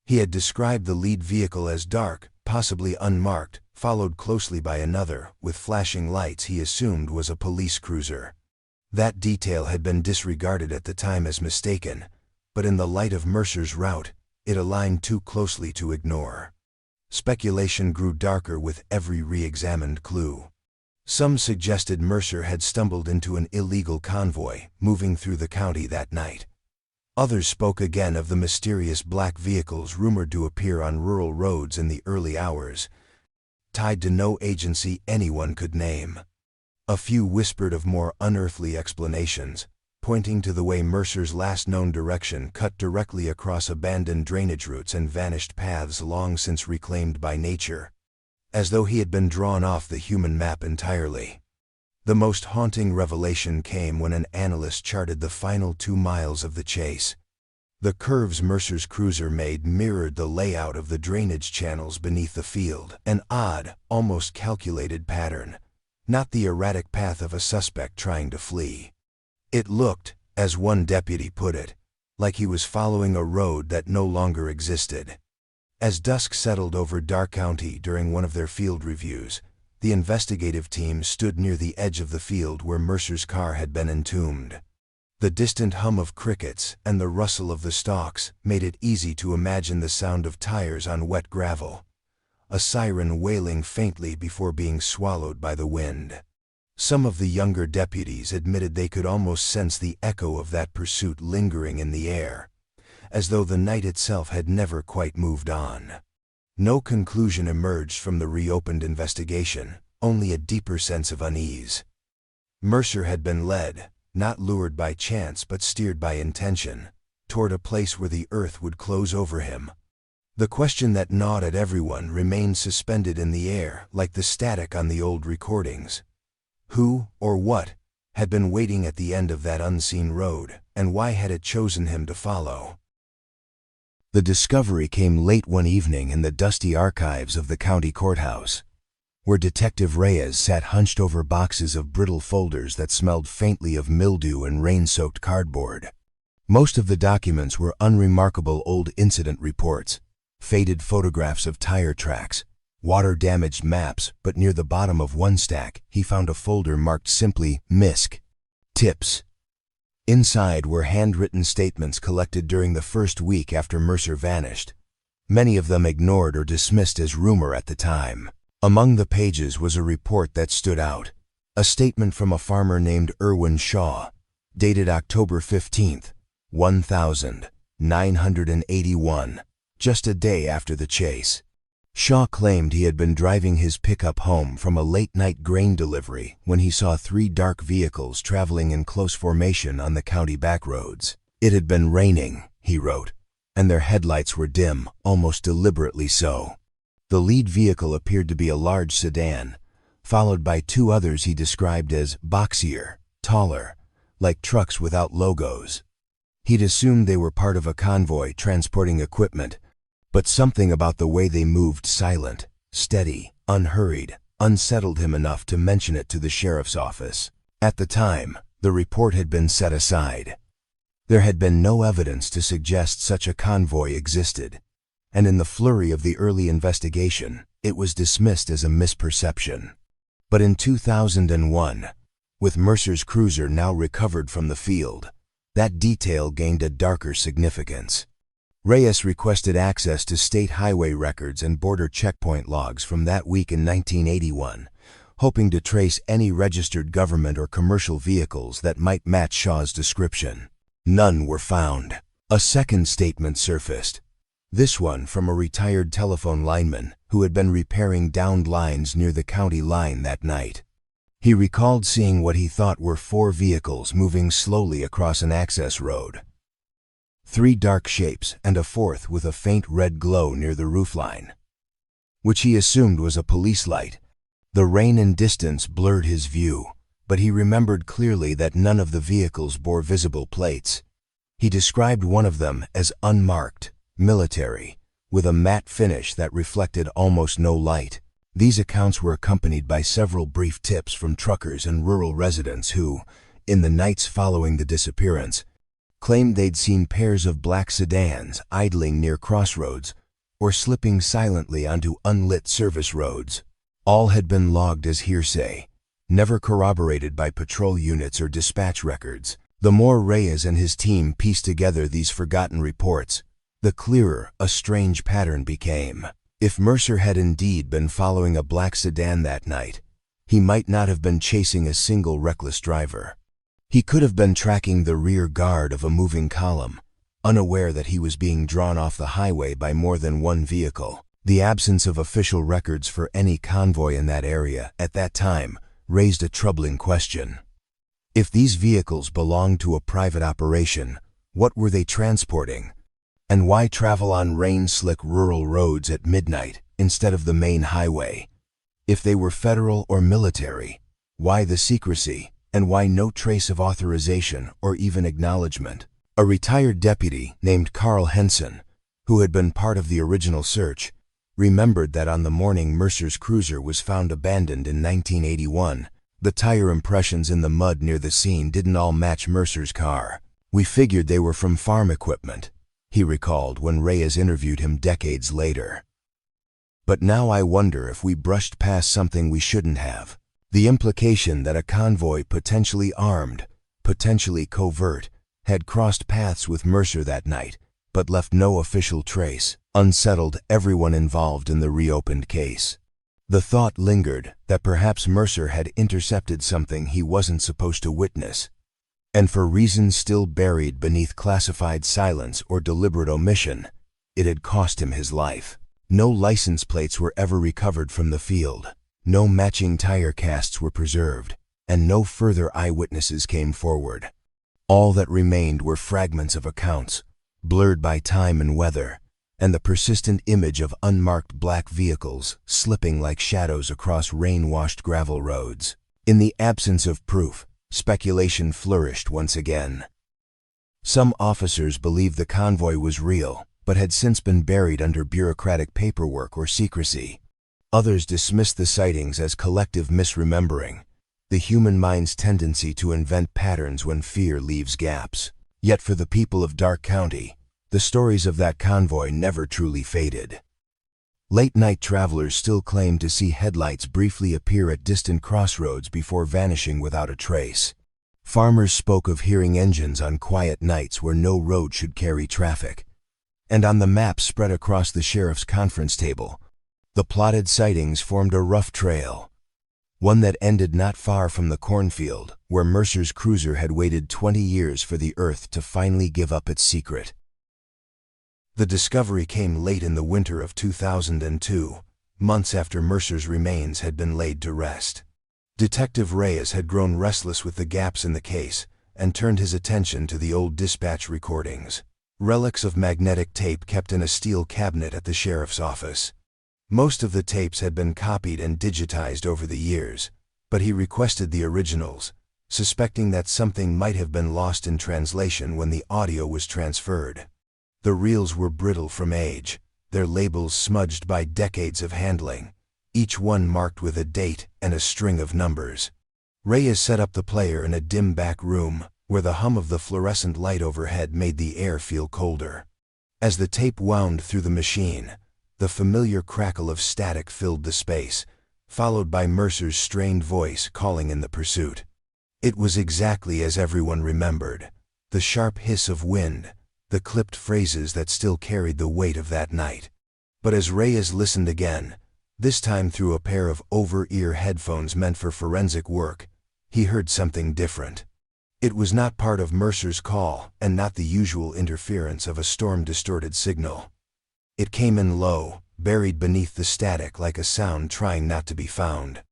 He had described the lead vehicle as dark, possibly unmarked, followed closely by another, with flashing lights he assumed was a police cruiser. That detail had been disregarded at the time as mistaken, but in the light of Mercer's route, it aligned too closely to ignore. Speculation grew darker with every re-examined clue. Some suggested Mercer had stumbled into an illegal convoy moving through the county that night. Others spoke again of the mysterious black vehicles rumored to appear on rural roads in the early hours, tied to no agency anyone could name. A few whispered of more unearthly explanations, pointing to the way Mercer's last known direction cut directly across abandoned drainage routes and vanished paths long since reclaimed by nature, as though he had been drawn off the human map entirely. The most haunting revelation came when an analyst charted the final 2 miles of the chase. The curves Mercer's cruiser made mirrored the layout of the drainage channels beneath the field, an odd, almost calculated pattern, not the erratic path of a suspect trying to flee. It looked, as one deputy put it, like he was following a road that no longer existed. As dusk settled over Dark County during one of their field reviews, the investigative team stood near the edge of the field where Mercer's car had been entombed. The distant hum of crickets and the rustle of the stalks made it easy to imagine the sound of tires on wet gravel, a siren wailing faintly before being swallowed by the wind. Some of the younger deputies admitted they could almost sense the echo of that pursuit lingering in the air, as though the night itself had never quite moved on. No conclusion emerged from the reopened investigation, only a deeper sense of unease. Mercer had been led, not lured by chance but steered by intention, toward a place where the earth would close over him. The question that gnawed at everyone remained suspended in the air like the static on the old recordings. Who, or what, had been waiting at the end of that unseen road, and why had it chosen him to follow? The discovery came late one evening in the dusty archives of the county courthouse, where Detective Reyes sat hunched over boxes of brittle folders that smelled faintly of mildew and rain-soaked cardboard. Most of the documents were unremarkable old incident reports, faded photographs of tire tracks, water-damaged maps, but near the bottom of one stack, he found a folder marked simply MISC, Tips. Inside were handwritten statements collected during the first week after Mercer vanished, many of them ignored or dismissed as rumor at the time. Among the pages was a report that stood out, a statement from a farmer named Irwin Shaw, dated October 15, 1981, just a day after the chase. Shaw claimed he had been driving his pickup home from a late-night grain delivery when he saw 3 dark vehicles traveling in close formation on the county backroads. It had been raining, he wrote, and their headlights were dim, almost deliberately so. The lead vehicle appeared to be a large sedan, followed by 2 others he described as boxier, taller, like trucks without logos. He'd assumed they were part of a convoy transporting equipment, but something about the way they moved silent, steady, unhurried, unsettled him enough to mention it to the sheriff's office. At the time, the report had been set aside. There had been no evidence to suggest such a convoy existed, and in the flurry of the early investigation, it was dismissed as a misperception. But in 2001, with Mercer's cruiser now recovered from the field, that detail gained a darker significance. Reyes requested access to state highway records and border checkpoint logs from that week in 1981, hoping to trace any registered government or commercial vehicles that might match Shaw's description. None were found. A second statement surfaced, this one from a retired telephone lineman who had been repairing downed lines near the county line that night. He recalled seeing what he thought were 4 vehicles moving slowly across an access road. 3 dark shapes and a 4th with a faint red glow near the roofline, which he assumed was a police light. The rain and distance blurred his view, but he remembered clearly that none of the vehicles bore visible plates. He described one of them as unmarked, military, with a matte finish that reflected almost no light. These accounts were accompanied by several brief tips from truckers and rural residents who, in the nights following the disappearance, claimed they'd seen pairs of black sedans idling near crossroads or slipping silently onto unlit service roads. All had been logged as hearsay, never corroborated by patrol units or dispatch records. The more Reyes and his team pieced together these forgotten reports, the clearer a strange pattern became. If Mercer had indeed been following a black sedan that night, he might not have been chasing a single reckless driver. He could have been tracking the rear guard of a moving column, unaware that he was being drawn off the highway by more than one vehicle. The absence of official records for any convoy in that area at that time raised a troubling question. If these vehicles belonged to a private operation, what were they transporting? And why travel on rain-slick rural roads at midnight instead of the main highway? If they were federal or military, why the secrecy, and why no trace of authorization or even acknowledgement? A retired deputy named Carl Henson, who had been part of the original search, remembered that on the morning Mercer's cruiser was found abandoned in 1981, the tire impressions in the mud near the scene didn't all match Mercer's car. "We figured they were from farm equipment," he recalled when Reyes interviewed him decades later. "But now I wonder if we brushed past something we shouldn't have. The implication that a convoy potentially armed, potentially covert, had crossed paths with Mercer that night, but left no official trace, unsettled everyone involved in the reopened case. The thought lingered that perhaps Mercer had intercepted something he wasn't supposed to witness, and for reasons still buried beneath classified silence or deliberate omission, it had cost him his life. No license plates were ever recovered from the field, no matching tire casts were preserved, and no further eyewitnesses came forward. All that remained were fragments of accounts, blurred by time and weather, and the persistent image of unmarked black vehicles slipping like shadows across rain-washed gravel roads. In the absence of proof, speculation flourished once again. Some officers believed the convoy was real, but had since been buried under bureaucratic paperwork or secrecy. Others dismissed the sightings as collective misremembering, the human mind's tendency to invent patterns when fear leaves gaps. Yet for the people of Dark County, the stories of that convoy never truly faded. Late-night travelers still claimed to see headlights briefly appear at distant crossroads before vanishing without a trace. Farmers spoke of hearing engines on quiet nights where no road should carry traffic. And on the map spread across the sheriff's conference table, the plotted sightings formed a rough trail, one that ended not far from the Cornfield, where Mercer's cruiser had waited 20 years for the Earth to finally give up its secret. The discovery came late in the winter of 2002, months after Mercer's remains had been laid to rest. Detective Reyes had grown restless with the gaps in the case and turned his attention to the old dispatch recordings, relics of magnetic tape kept in a steel cabinet at the sheriff's office. Most of the tapes had been copied and digitized over the years, but he requested the originals, suspecting that something might have been lost in translation when the audio was transferred. The reels were brittle from age, their labels smudged by decades of handling, each one marked with a date and a string of numbers. Reyes set up the player in a dim back room, where the hum of the fluorescent light overhead made the air feel colder. As the tape wound through the machine, the familiar crackle of static filled the space, followed by Mercer's strained voice calling in the pursuit. It was exactly as everyone remembered, the sharp hiss of wind, the clipped phrases that still carried the weight of that night. But as Reyes listened again, this time through a pair of over-ear headphones meant for forensic work, he heard something different. It was not part of Mercer's call and not the usual interference of a storm-distorted signal. It came in low, buried beneath the static like a sound trying not to be found.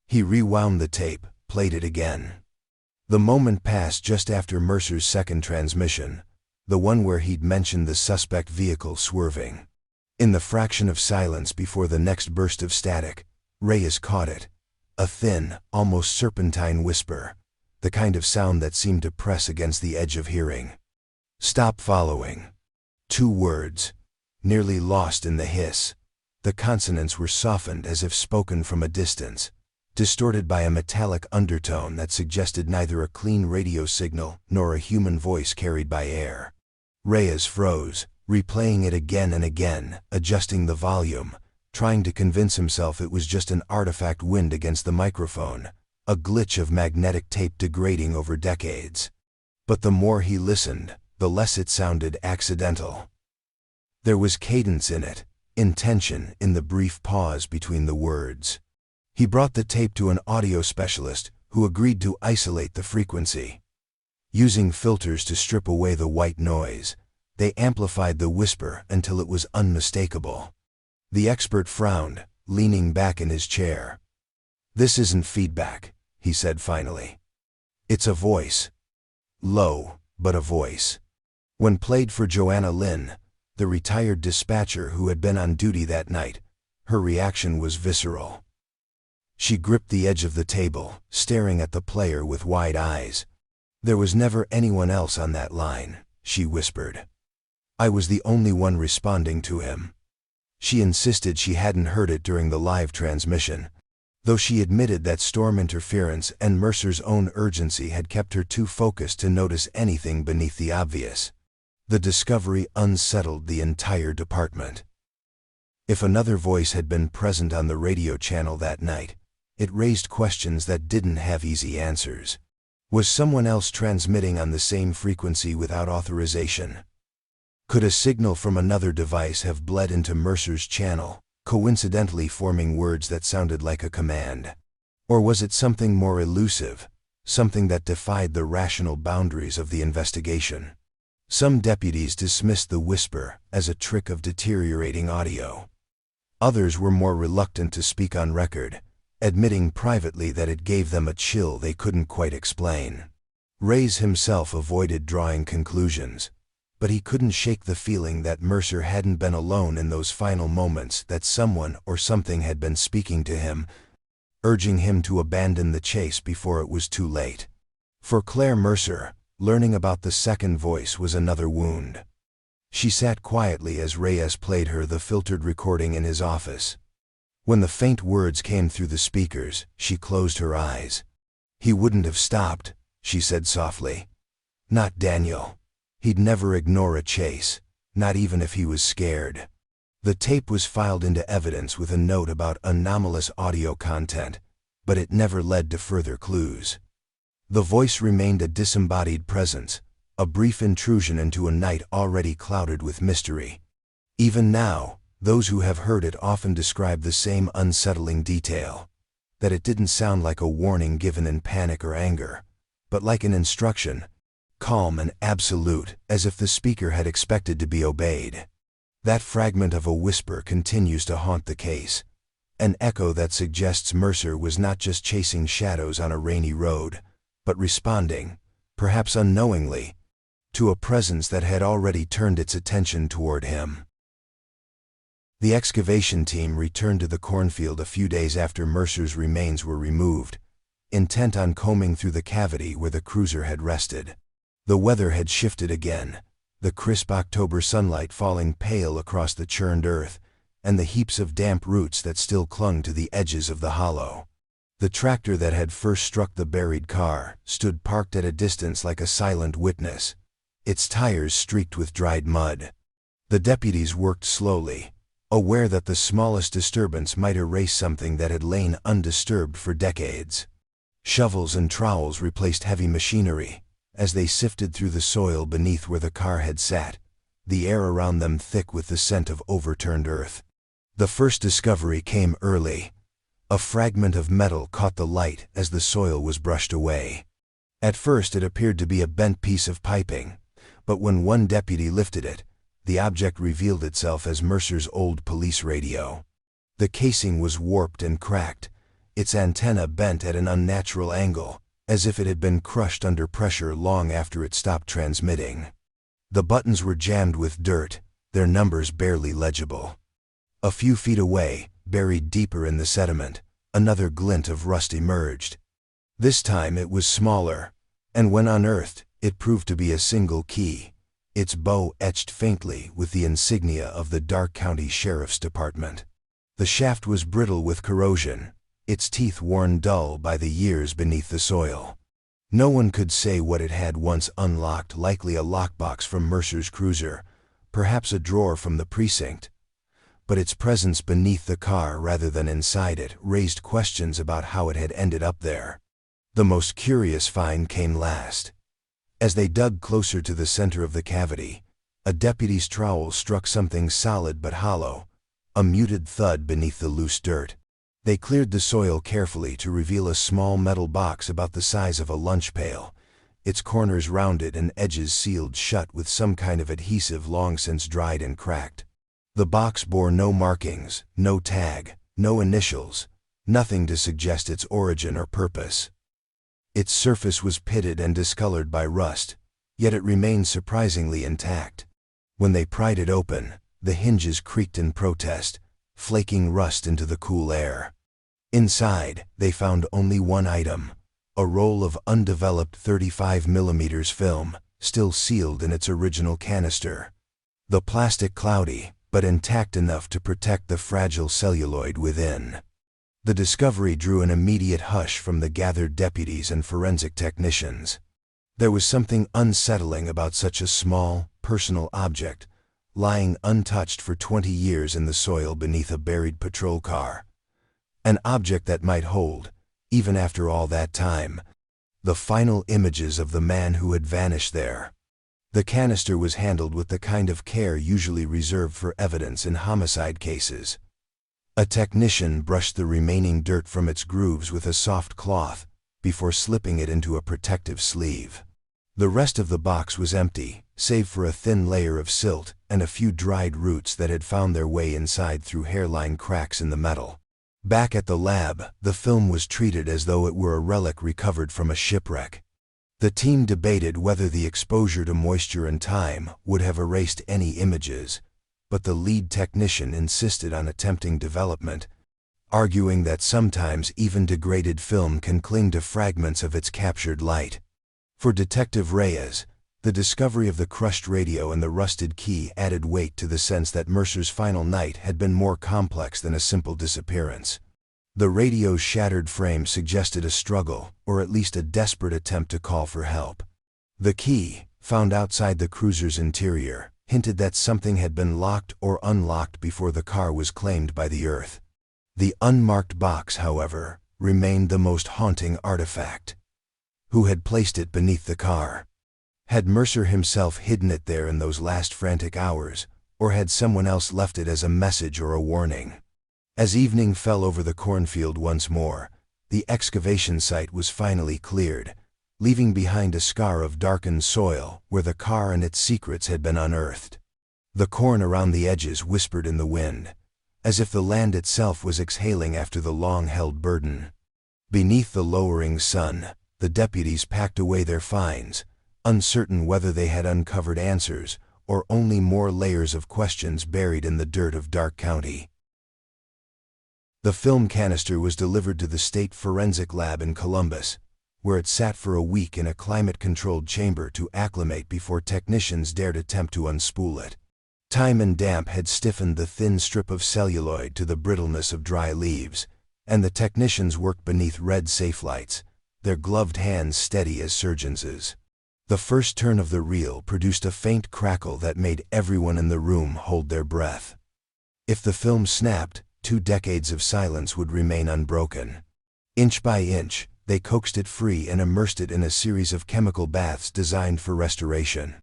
He rewound the tape, played it again. The moment passed just after Mercer's second transmission, the one where he'd mentioned the suspect vehicle swerving. In the fraction of silence before the next burst of static, Reyes caught it, a thin, almost serpentine whisper, the kind of sound that seemed to press against the edge of hearing. "Stop following." 2 words, nearly lost in the hiss. The consonants were softened as if spoken from a distance, distorted by a metallic undertone that suggested neither a clean radio signal nor a human voice carried by air. Reyes froze, replaying it again and again, adjusting the volume, trying to convince himself it was just an artifact wind against the microphone, a glitch of magnetic tape degrading over decades. But the more he listened, the less it sounded accidental. There was cadence in it, intention in the brief pause between the words. He brought the tape to an audio specialist who agreed to isolate the frequency. Using filters to strip away the white noise, they amplified the whisper until it was unmistakable. The expert frowned, leaning back in his chair. "This isn't feedback," he said finally. "It's a voice. Low, but a voice." When played for Joanna Lynn, the retired dispatcher who had been on duty that night, her reaction was visceral. She gripped the edge of the table, staring at the player with wide eyes. "There was never anyone else on that line," she whispered. "I was the only one responding to him." She insisted she hadn't heard it during the live transmission, though she admitted that storm interference and Mercer's own urgency had kept her too focused to notice anything beneath the obvious. The discovery unsettled the entire department. If another voice had been present on the radio channel that night, it raised questions that didn't have easy answers. Was someone else transmitting on the same frequency without authorization? Could a signal from another device have bled into Mercer's channel, coincidentally forming words that sounded like a command? Or was it something more elusive, something that defied the rational boundaries of the investigation? Some deputies dismissed the whisper as a trick of deteriorating audio. Others were more reluctant to speak on record, admitting privately that it gave them a chill they couldn't quite explain. Reyes himself avoided drawing conclusions, but he couldn't shake the feeling that Mercer hadn't been alone in those final moments, that someone or something had been speaking to him, urging him to abandon the chase before it was too late. For Claire Mercer, learning about the second voice was another wound. She sat quietly as Reyes played her the filtered recording in his office. When the faint words came through the speakers, she closed her eyes. "He wouldn't have stopped," she said softly. "Not Daniel. He'd never ignore a chase, not even if he was scared." The tape was filed into evidence with a note about anomalous audio content, but it never led to further clues. The voice remained a disembodied presence, a brief intrusion into a night already clouded with mystery. Even now, those who have heard it often describe the same unsettling detail, that it didn't sound like a warning given in panic or anger, but like an instruction, calm and absolute, as if the speaker had expected to be obeyed. That fragment of a whisper continues to haunt the case, an echo that suggests Mercer was not just chasing shadows on a rainy road, but responding, perhaps unknowingly, to a presence that had already turned its attention toward him. The excavation team returned to the cornfield a few days after Mercer's remains were removed, intent on combing through the cavity where the cruiser had rested. The weather had shifted again, the crisp October sunlight falling pale across the churned earth, and the heaps of damp roots that still clung to the edges of the hollow. The tractor that had first struck the buried car stood parked at a distance like a silent witness, its tires streaked with dried mud. The deputies worked slowly, aware that the smallest disturbance might erase something that had lain undisturbed for decades. Shovels and trowels replaced heavy machinery, as they sifted through the soil beneath where the car had sat, the air around them thick with the scent of overturned earth. The first discovery came early. A fragment of metal caught the light as the soil was brushed away. At first it appeared to be a bent piece of piping, but when one deputy lifted it, the object revealed itself as Mercer's old police radio. The casing was warped and cracked, its antenna bent at an unnatural angle, as if it had been crushed under pressure long after it stopped transmitting. The buttons were jammed with dirt, their numbers barely legible. A few feet away, buried deeper in the sediment, another glint of rust emerged. This time it was smaller, and when unearthed, it proved to be a single key, its bow etched faintly with the insignia of the Dark County Sheriff's Department. The shaft was brittle with corrosion, its teeth worn dull by the years beneath the soil. No one could say what it had once unlocked, likely a lockbox from Mercer's cruiser, perhaps a drawer from the precinct. But its presence beneath the car rather than inside it raised questions about how it had ended up there. The most curious find came last. As they dug closer to the center of the cavity, a deputy's trowel struck something solid but hollow, a muted thud beneath the loose dirt. They cleared the soil carefully to reveal a small metal box about the size of a lunch pail, its corners rounded and edges sealed shut with some kind of adhesive long since dried and cracked. The box bore no markings, no tag, no initials, nothing to suggest its origin or purpose. Its surface was pitted and discolored by rust, yet it remained surprisingly intact. When they pried it open, the hinges creaked in protest, flaking rust into the cool air. Inside, they found only one item, a roll of undeveloped 35mm film, still sealed in its original canister. The plastic cloudy, but intact enough to protect the fragile celluloid within. The discovery drew an immediate hush from the gathered deputies and forensic technicians. There was something unsettling about such a small, personal object, lying untouched for 20 years in the soil beneath a buried patrol car. An object that might hold, even after all that time, the final images of the man who had vanished there. The canister was handled with the kind of care usually reserved for evidence in homicide cases. A technician brushed the remaining dirt from its grooves with a soft cloth before slipping it into a protective sleeve. The rest of the box was empty, save for a thin layer of silt and a few dried roots that had found their way inside through hairline cracks in the metal. Back at the lab, the film was treated as though it were a relic recovered from a shipwreck. The team debated whether the exposure to moisture and time would have erased any images, but the lead technician insisted on attempting development, arguing that sometimes even degraded film can cling to fragments of its captured light. For Detective Reyes, the discovery of the crushed radio and the rusted key added weight to the sense that Mercer's final night had been more complex than a simple disappearance. The radio's shattered frame suggested a struggle, or at least a desperate attempt to call for help. The key, found outside the cruiser's interior, hinted that something had been locked or unlocked before the car was claimed by the Earth. The unmarked box, however, remained the most haunting artifact. Who had placed it beneath the car? Had Mercer himself hidden it there in those last frantic hours, or had someone else left it as a message or a warning? As evening fell over the cornfield once more, the excavation site was finally cleared, leaving behind a scar of darkened soil where the car and its secrets had been unearthed. The corn around the edges whispered in the wind, as if the land itself was exhaling after the long-held burden. Beneath the lowering sun, the deputies packed away their finds, uncertain whether they had uncovered answers or only more layers of questions buried in the dirt of Dark County. The film canister was delivered to the State Forensic Lab in Columbus, where it sat for a week in a climate-controlled chamber to acclimate before technicians dared attempt to unspool it. Time and damp had stiffened the thin strip of celluloid to the brittleness of dry leaves, and the technicians worked beneath red safe lights, their gloved hands steady as surgeons'. The first turn of the reel produced a faint crackle that made everyone in the room hold their breath. If the film snapped, 2 decades of silence would remain unbroken. Inch by inch, they coaxed it free and immersed it in a series of chemical baths designed for restoration.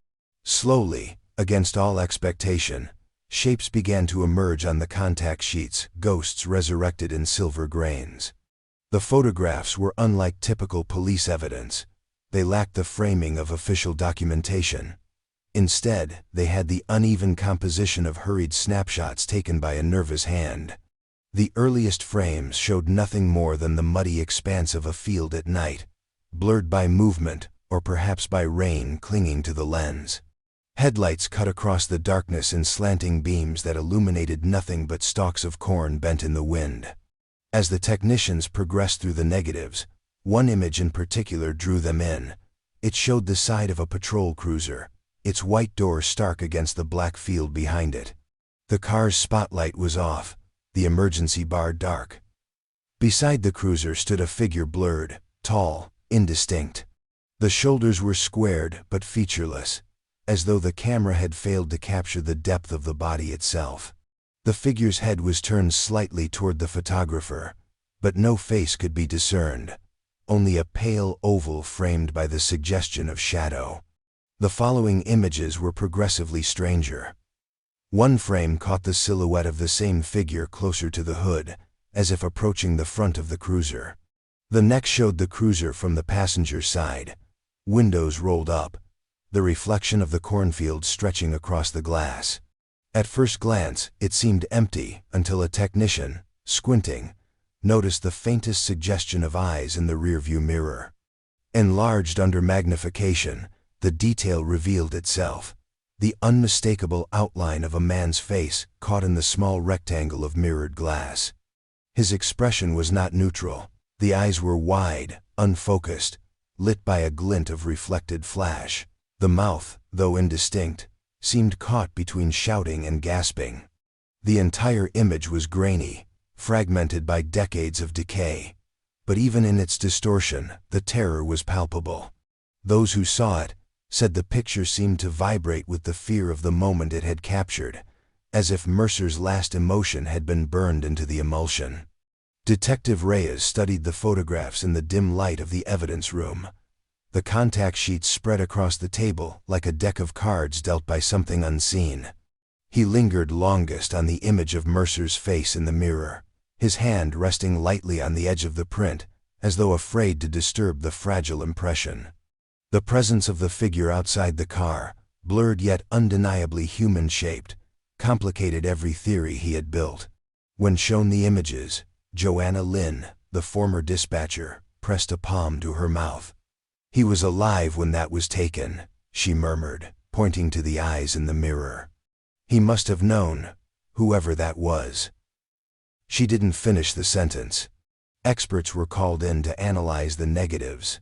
Slowly, against all expectation, shapes began to emerge on the contact sheets, ghosts resurrected in silver grains. The photographs were unlike typical police evidence. They lacked the framing of official documentation. Instead, they had the uneven composition of hurried snapshots taken by a nervous hand. The earliest frames showed nothing more than the muddy expanse of a field at night, blurred by movement or perhaps by rain clinging to the lens. Headlights cut across the darkness in slanting beams that illuminated nothing but stalks of corn bent in the wind. As the technicians progressed through the negatives, one image in particular drew them in. It showed the side of a patrol cruiser, its white door stark against the black field behind it. The car's spotlight was off, the emergency bar dark. Beside the cruiser stood a figure blurred, tall, indistinct. The shoulders were squared but featureless, as though the camera had failed to capture the depth of the body itself. The figure's head was turned slightly toward the photographer, but no face could be discerned, only a pale oval framed by the suggestion of shadow. The following images were progressively stranger. One frame caught the silhouette of the same figure closer to the hood, as if approaching the front of the cruiser. The next showed the cruiser from the passenger's side, windows rolled up, the reflection of the cornfield stretching across the glass. At first glance, it seemed empty until a technician, squinting, noticed the faintest suggestion of eyes in the rearview mirror. Enlarged under magnification, the detail revealed itself, the unmistakable outline of a man's face caught in the small rectangle of mirrored glass. His expression was not neutral. The eyes were wide, unfocused, lit by a glint of reflected flash. The mouth, though indistinct, seemed caught between shouting and gasping. The entire image was grainy, fragmented by decades of decay, but even in its distortion, the terror was palpable. Those who saw it said the picture seemed to vibrate with the fear of the moment it had captured, as if Mercer's last emotion had been burned into the emulsion. Detective Reyes studied the photographs in the dim light of the evidence room. The contact sheets spread across the table like a deck of cards dealt by something unseen. He lingered longest on the image of Mercer's face in the mirror, his hand resting lightly on the edge of the print, as though afraid to disturb the fragile impression. The presence of the figure outside the car, blurred yet undeniably human-shaped, complicated every theory he had built. When shown the images, Joanna Lynn, the former dispatcher, pressed a palm to her mouth. "He was alive when that was taken," she murmured, pointing to the eyes in the mirror. "He must have known, whoever that was." She didn't finish the sentence. Experts were called in to analyze the negatives.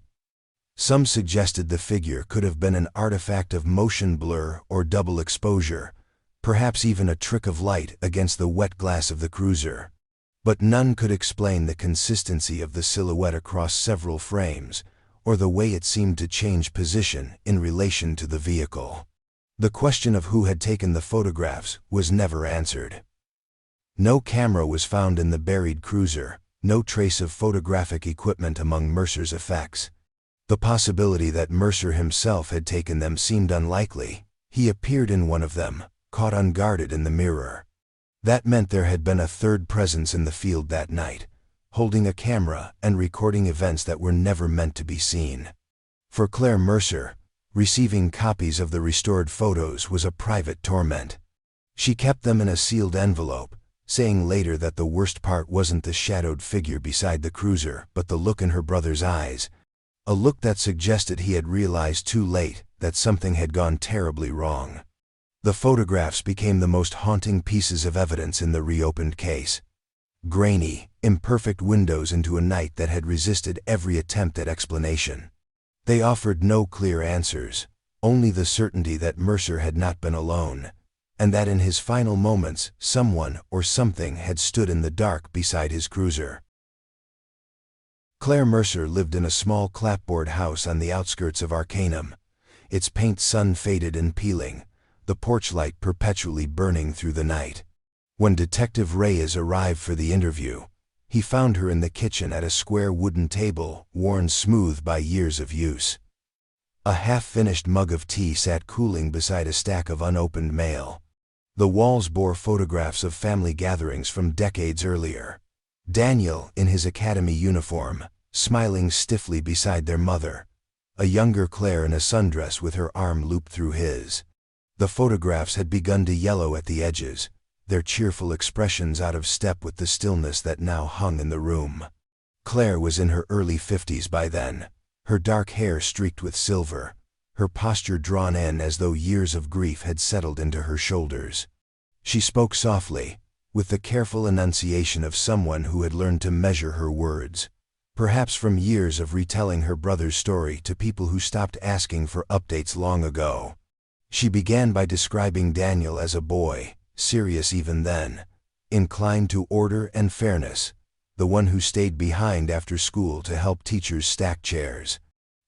Some suggested the figure could have been an artifact of motion blur or double exposure, perhaps even a trick of light against the wet glass of the cruiser. But none could explain the consistency of the silhouette across several frames, or the way it seemed to change position in relation to the vehicle. The question of who had taken the photographs was never answered. No camera was found in the buried cruiser, no trace of photographic equipment among Mercer's effects. The possibility that Mercer himself had taken them seemed unlikely. He appeared in one of them, caught unguarded in the mirror. That meant there had been a third presence in the field that night, holding a camera and recording events that were never meant to be seen. For Claire Mercer, receiving copies of the restored photos was a private torment. She kept them in a sealed envelope, saying later that the worst part wasn't the shadowed figure beside the cruiser, but the look in her brother's eyes, a look that suggested he had realized too late that something had gone terribly wrong. The photographs became the most haunting pieces of evidence in the reopened case. Grainy, imperfect windows into a night that had resisted every attempt at explanation. They offered no clear answers, only the certainty that Mercer had not been alone, and that in his final moments someone or something had stood in the dark beside his cruiser. Claire Mercer lived in a small clapboard house on the outskirts of Arcanum, its paint sun-faded and peeling, the porch light perpetually burning through the night. When Detective Reyes arrived for the interview, he found her in the kitchen at a square wooden table worn smooth by years of use. A half-finished mug of tea sat cooling beside a stack of unopened mail. The walls bore photographs of family gatherings from decades earlier. Daniel, in his academy uniform, smiling stiffly beside their mother, a younger Claire in a sundress with her arm looped through his. The photographs had begun to yellow at the edges, their cheerful expressions out of step with the stillness that now hung in the room. Claire was in her early 50s by then, her dark hair streaked with silver, her posture drawn in as though years of grief had settled into her shoulders. She spoke softly, with the careful enunciation of someone who had learned to measure her words, perhaps from years of retelling her brother's story to people who stopped asking for updates long ago. She began by describing Daniel as a boy, serious even then, inclined to order and fairness, the one who stayed behind after school to help teachers stack chairs.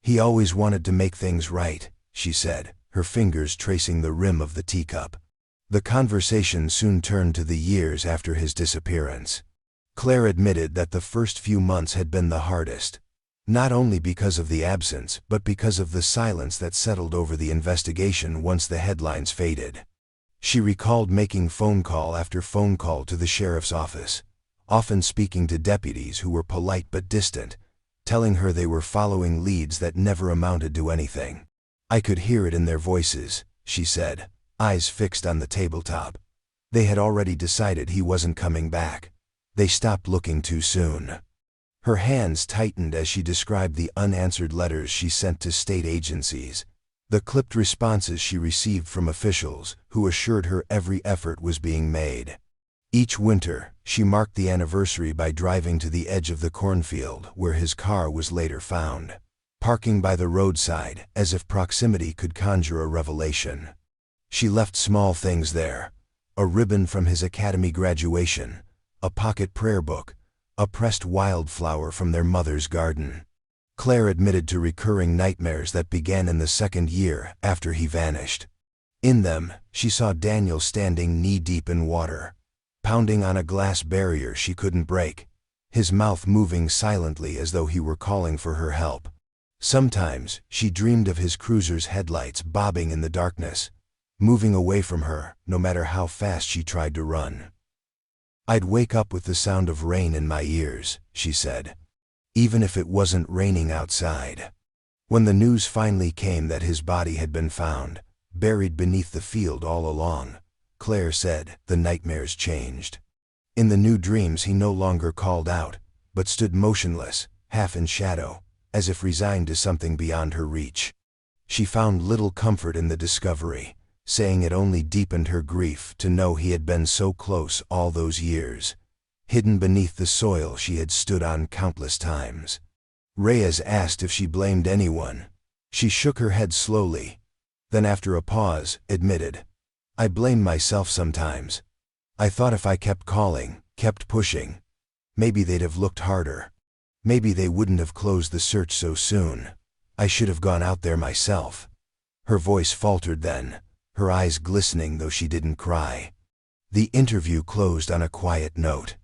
He always wanted to make things right, she said, her fingers tracing the rim of the teacup. The conversation soon turned to the years after his disappearance. Claire admitted that the first few months had been the hardest, not only because of the absence but because of the silence that settled over the investigation once the headlines faded. She recalled making phone call after phone call to the sheriff's office, often speaking to deputies who were polite but distant, telling her they were following leads that never amounted to anything. I could hear it in their voices, she said, eyes fixed on the tabletop. They had already decided he wasn't coming back. They stopped looking too soon. Her hands tightened as she described the unanswered letters she sent to state agencies, the clipped responses she received from officials who assured her every effort was being made. Each winter, she marked the anniversary by driving to the edge of the cornfield where his car was later found, parking by the roadside as if proximity could conjure a revelation. She left small things there: a ribbon from his academy graduation, a pocket prayer book, a pressed wildflower from their mother's garden. Claire admitted to recurring nightmares that began in the second year after he vanished. In them, she saw Daniel standing knee-deep in water, pounding on a glass barrier she couldn't break, his mouth moving silently as though he were calling for her help. Sometimes, she dreamed of his cruiser's headlights bobbing in the darkness, moving away from her, no matter how fast she tried to run. I'd wake up with the sound of rain in my ears, she said, even if it wasn't raining outside. When the news finally came that his body had been found, buried beneath the field all along, Claire said the nightmares changed. In the new dreams he no longer called out, but stood motionless, half in shadow, as if resigned to something beyond her reach. She found little comfort in the discovery, saying it only deepened her grief to know he had been so close all those years, hidden beneath the soil she had stood on countless times. Reyes asked if she blamed anyone. She shook her head slowly, then after a pause, admitted, I blame myself sometimes. I thought if I kept calling, kept pushing, maybe they'd have looked harder. Maybe they wouldn't have closed the search so soon. I should have gone out there myself. Her voice faltered then, her eyes glistening though she didn't cry. The interview closed on a quiet note.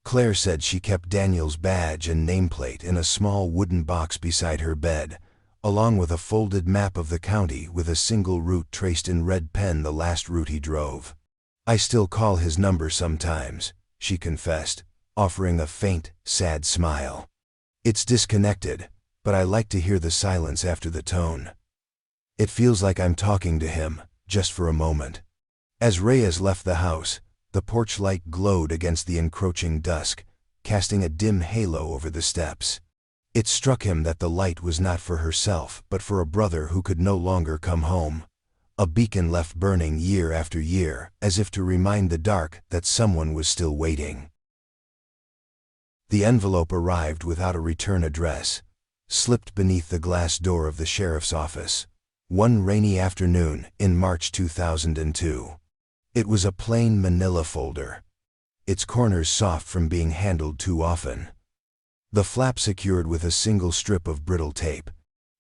Claire said she kept Daniel's badge and nameplate in a small wooden box beside her bed, along with a folded map of the county with a single route traced in red pen, the last route he drove. I still call his number sometimes, she confessed, offering a faint, sad smile. It's disconnected, but I like to hear the silence after the tone. It feels like I'm talking to him, just for a moment. As Reyes left the house, the porch light glowed against the encroaching dusk, casting a dim halo over the steps. It struck him that the light was not for herself but for a brother who could no longer come home. A beacon left burning year after year, as if to remind the dark that someone was still waiting. The envelope arrived without a return address, slipped beneath the glass door of the sheriff's office, one rainy afternoon in March 2002. It was a plain manila folder, its corners soft from being handled too often. The flap secured with a single strip of brittle tape.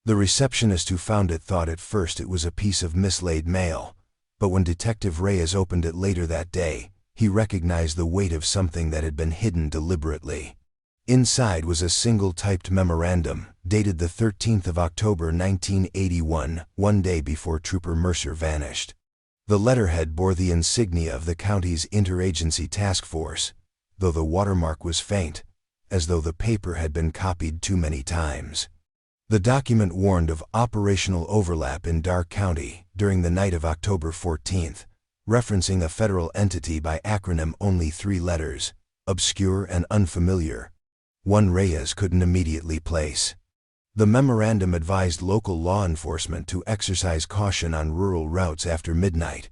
The receptionist who found it thought at first it was a piece of mislaid mail, but when Detective Reyes opened it later that day, he recognized the weight of something that had been hidden deliberately. Inside was a single typed memorandum, dated the 13th of October 1981, one day before Trooper Mercer vanished. The letterhead bore the insignia of the county's interagency task force, though the watermark was faint, as though the paper had been copied too many times. The document warned of operational overlap in Dark County during the night of October 14th, referencing a federal entity by acronym only 3 letters, obscure and unfamiliar, one Reyes couldn't immediately place. The memorandum advised local law enforcement to exercise caution on rural routes after midnight,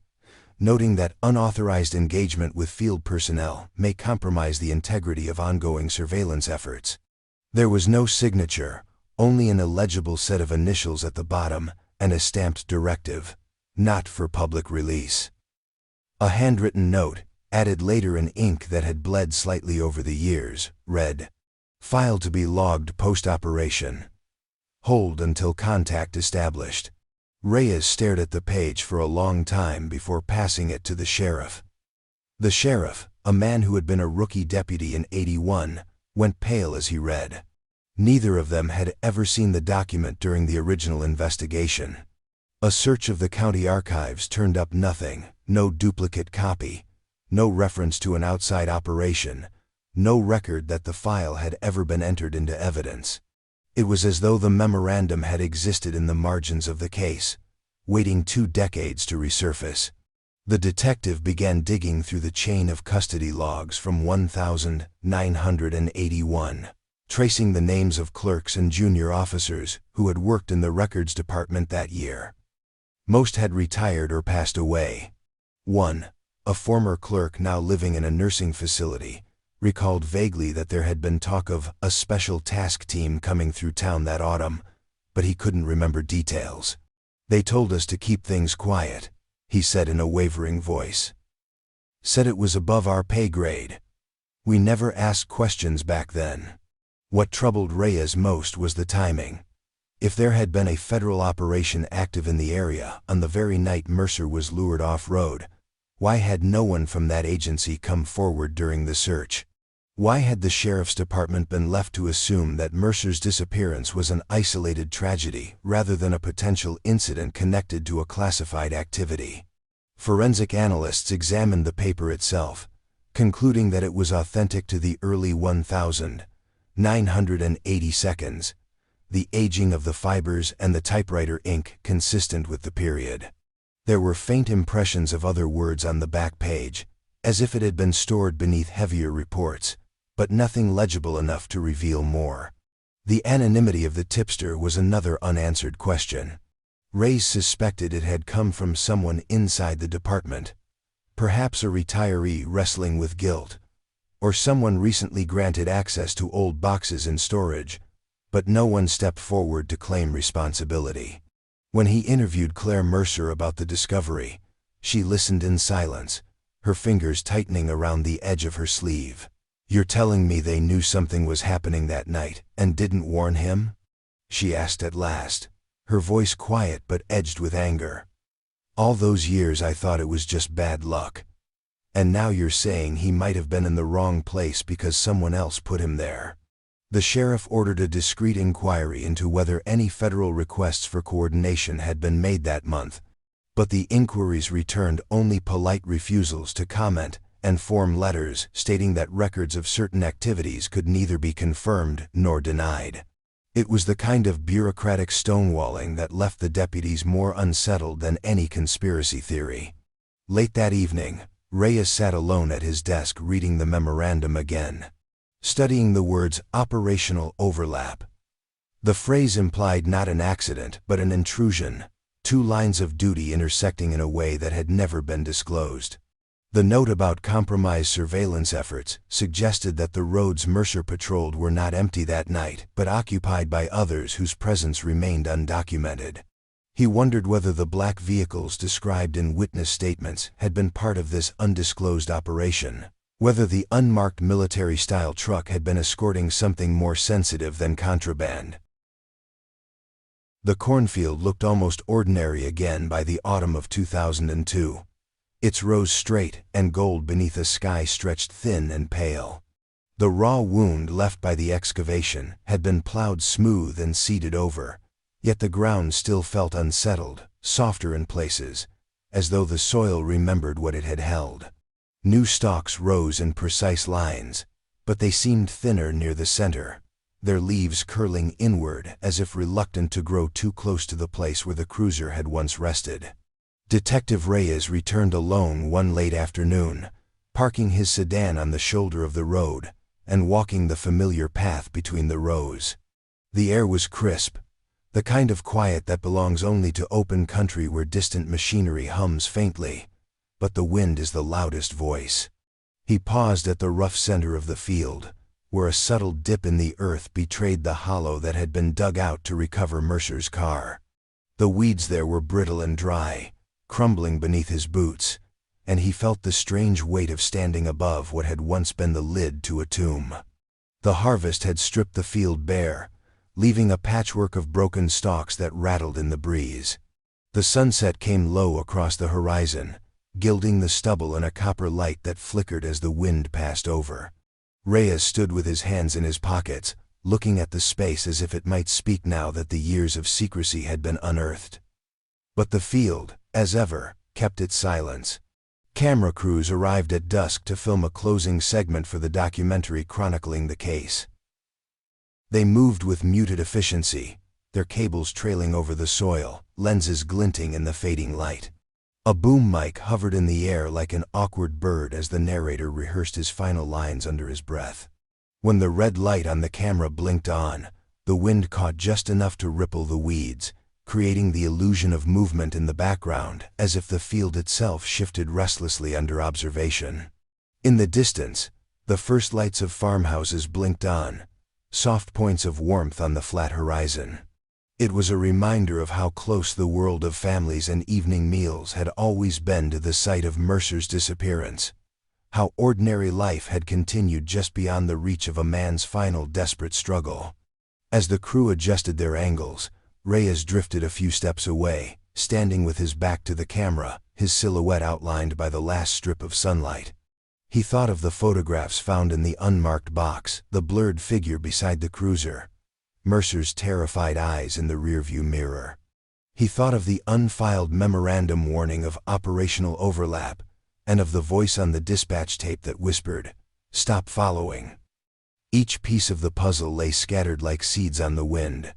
noting that unauthorized engagement with field personnel may compromise the integrity of ongoing surveillance efforts. There was no signature, only an illegible set of initials at the bottom and a stamped directive, not for public release. A handwritten note, added later in ink that had bled slightly over the years, read, "File to be logged post-operation. Hold until contact established." Reyes stared at the page for a long time before passing it to the sheriff. The sheriff, a man who had been a rookie deputy in '81, went pale as he read. Neither of them had ever seen the document during the original investigation. A search of the county archives turned up nothing, no duplicate copy, no reference to an outside operation, no record that the file had ever been entered into evidence. It was as though the memorandum had existed in the margins of the case, waiting 2 decades to resurface. The detective began digging through the chain of custody logs from 1981, tracing the names of clerks and junior officers who had worked in the records department that year. Most had retired or passed away. One, a former clerk now living in a nursing facility, recalled vaguely that there had been talk of a special task team coming through town that autumn, but he couldn't remember details. "They told us to keep things quiet," he said in a wavering voice. "Said it was above our pay grade. We never asked questions back then." What troubled Reyes most was the timing. If there had been a federal operation active in the area on the very night Mercer was lured off-road, why had no one from that agency come forward during the search? Why had the sheriff's department been left to assume that Mercer's disappearance was an isolated tragedy rather than a potential incident connected to a classified activity? Forensic analysts examined the paper itself, concluding that it was authentic to the early 1980s, the aging of the fibers and the typewriter ink consistent with the period. There were faint impressions of other words on the back page, as if it had been stored beneath heavier reports, but nothing legible enough to reveal more. The anonymity of the tipster was another unanswered question. Reyes suspected it had come from someone inside the department, perhaps a retiree wrestling with guilt, or someone recently granted access to old boxes in storage, but no one stepped forward to claim responsibility. When he interviewed Claire Mercer about the discovery, she listened in silence, her fingers tightening around the edge of her sleeve. "You're telling me they knew something was happening that night and didn't warn him?" she asked at last, her voice quiet but edged with anger. "All those years I thought it was just bad luck. And now you're saying he might have been in the wrong place because someone else put him there." The sheriff ordered a discreet inquiry into whether any federal requests for coordination had been made that month, but the inquiries returned only polite refusals to comment and form letters stating that records of certain activities could neither be confirmed nor denied. It was the kind of bureaucratic stonewalling that left the deputies more unsettled than any conspiracy theory. Late that evening, Reyes sat alone at his desk reading the memorandum again, studying the words operational overlap. The phrase implied not an accident but an intrusion, 2 lines of duty intersecting in a way that had never been disclosed. The note about compromised surveillance efforts suggested that the roads Mercer patrolled were not empty that night but occupied by others whose presence remained undocumented. He wondered whether the black vehicles described in witness statements had been part of this undisclosed operation, whether the unmarked military-style truck had been escorting something more sensitive than contraband. The cornfield looked almost ordinary again by the autumn of 2002. Its rows straight and gold beneath a sky stretched thin and pale. The raw wound left by the excavation had been plowed smooth and seeded over, yet the ground still felt unsettled, softer in places, as though the soil remembered what it had held. New stalks rose in precise lines, but they seemed thinner near the center, their leaves curling inward as if reluctant to grow too close to the place where the cruiser had once rested. Detective Reyes returned alone one late afternoon, parking his sedan on the shoulder of the road and walking the familiar path between the rows. The air was crisp, the kind of quiet that belongs only to open country where distant machinery hums faintly, but the wind is the loudest voice. He paused at the rough center of the field, where a subtle dip in the earth betrayed the hollow that had been dug out to recover Mercer's car. The weeds there were brittle and dry, crumbling beneath his boots, and he felt the strange weight of standing above what had once been the lid to a tomb. The harvest had stripped the field bare, leaving a patchwork of broken stalks that rattled in the breeze. The sunset came low across the horizon, gilding the stubble in a copper light that flickered as the wind passed over. Reyes stood with his hands in his pockets, looking at the space as if it might speak now that the years of secrecy had been unearthed. But the field, as ever, kept its silence. Camera crews arrived at dusk to film a closing segment for the documentary chronicling the case. They moved with muted efficiency, their cables trailing over the soil, lenses glinting in the fading light. A boom mic hovered in the air like an awkward bird as the narrator rehearsed his final lines under his breath. When the red light on the camera blinked on, the wind caught just enough to ripple the weeds, creating the illusion of movement in the background, as if the field itself shifted restlessly under observation. In the distance, the first lights of farmhouses blinked on, soft points of warmth on the flat horizon. It was a reminder of how close the world of families and evening meals had always been to the site of Mercer's disappearance, how ordinary life had continued just beyond the reach of a man's final desperate struggle. As the crew adjusted their angles, Reyes drifted a few steps away, standing with his back to the camera, his silhouette outlined by the last strip of sunlight. He thought of the photographs found in the unmarked box, the blurred figure beside the cruiser, Mercer's terrified eyes in the rearview mirror. He thought of the unfiled memorandum warning of operational overlap, and of the voice on the dispatch tape that whispered, "Stop following." Each piece of the puzzle lay scattered like seeds on the wind,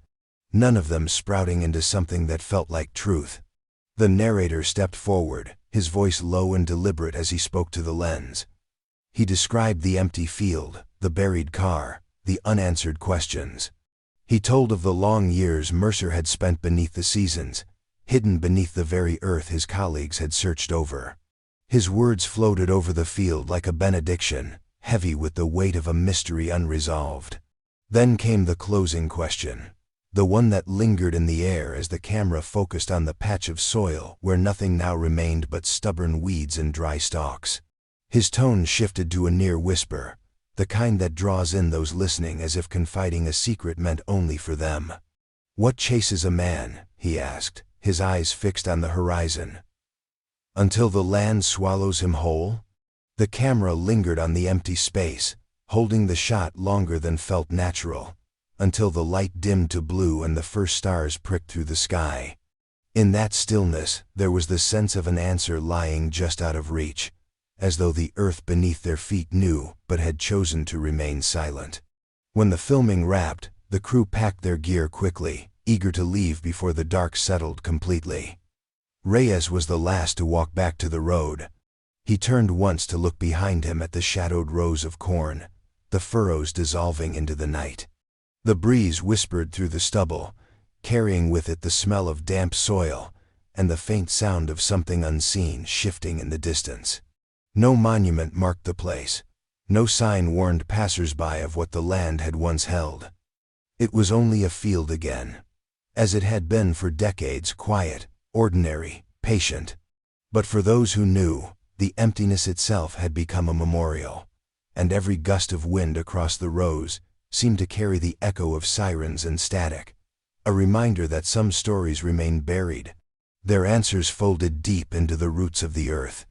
none of them sprouting into something that felt like truth. The narrator stepped forward, his voice low and deliberate as he spoke to the lens. He described the empty field, the buried car, the unanswered questions. He told of the long years Mercer had spent beneath the seasons, hidden beneath the very earth his colleagues had searched over. His words floated over the field like a benediction, heavy with the weight of a mystery unresolved. Then came the closing question, the one that lingered in the air as the camera focused on the patch of soil where nothing now remained but stubborn weeds and dry stalks. His tone shifted to a near whisper, the kind that draws in those listening as if confiding a secret meant only for them. "What chases a man?" he asked, his eyes fixed on the horizon. "Until the land swallows him whole?" The camera lingered on the empty space, holding the shot longer than felt natural, until the light dimmed to blue and the first stars pricked through the sky. In that stillness, there was the sense of an answer lying just out of reach, as though the earth beneath their feet knew but had chosen to remain silent. When the filming wrapped, the crew packed their gear quickly, eager to leave before the dark settled completely. Reyes was the last to walk back to the road. He turned once to look behind him at the shadowed rows of corn, the furrows dissolving into the night. The breeze whispered through the stubble, carrying with it the smell of damp soil and the faint sound of something unseen shifting in the distance. No monument marked the place. No sign warned passers-by of what the land had once held. It was only a field again, as it had been for decades, quiet, ordinary, patient. But for those who knew, the emptiness itself had become a memorial, and every gust of wind across the rows seemed to carry the echo of sirens and static, a reminder that some stories remained buried, their answers folded deep into the roots of the earth.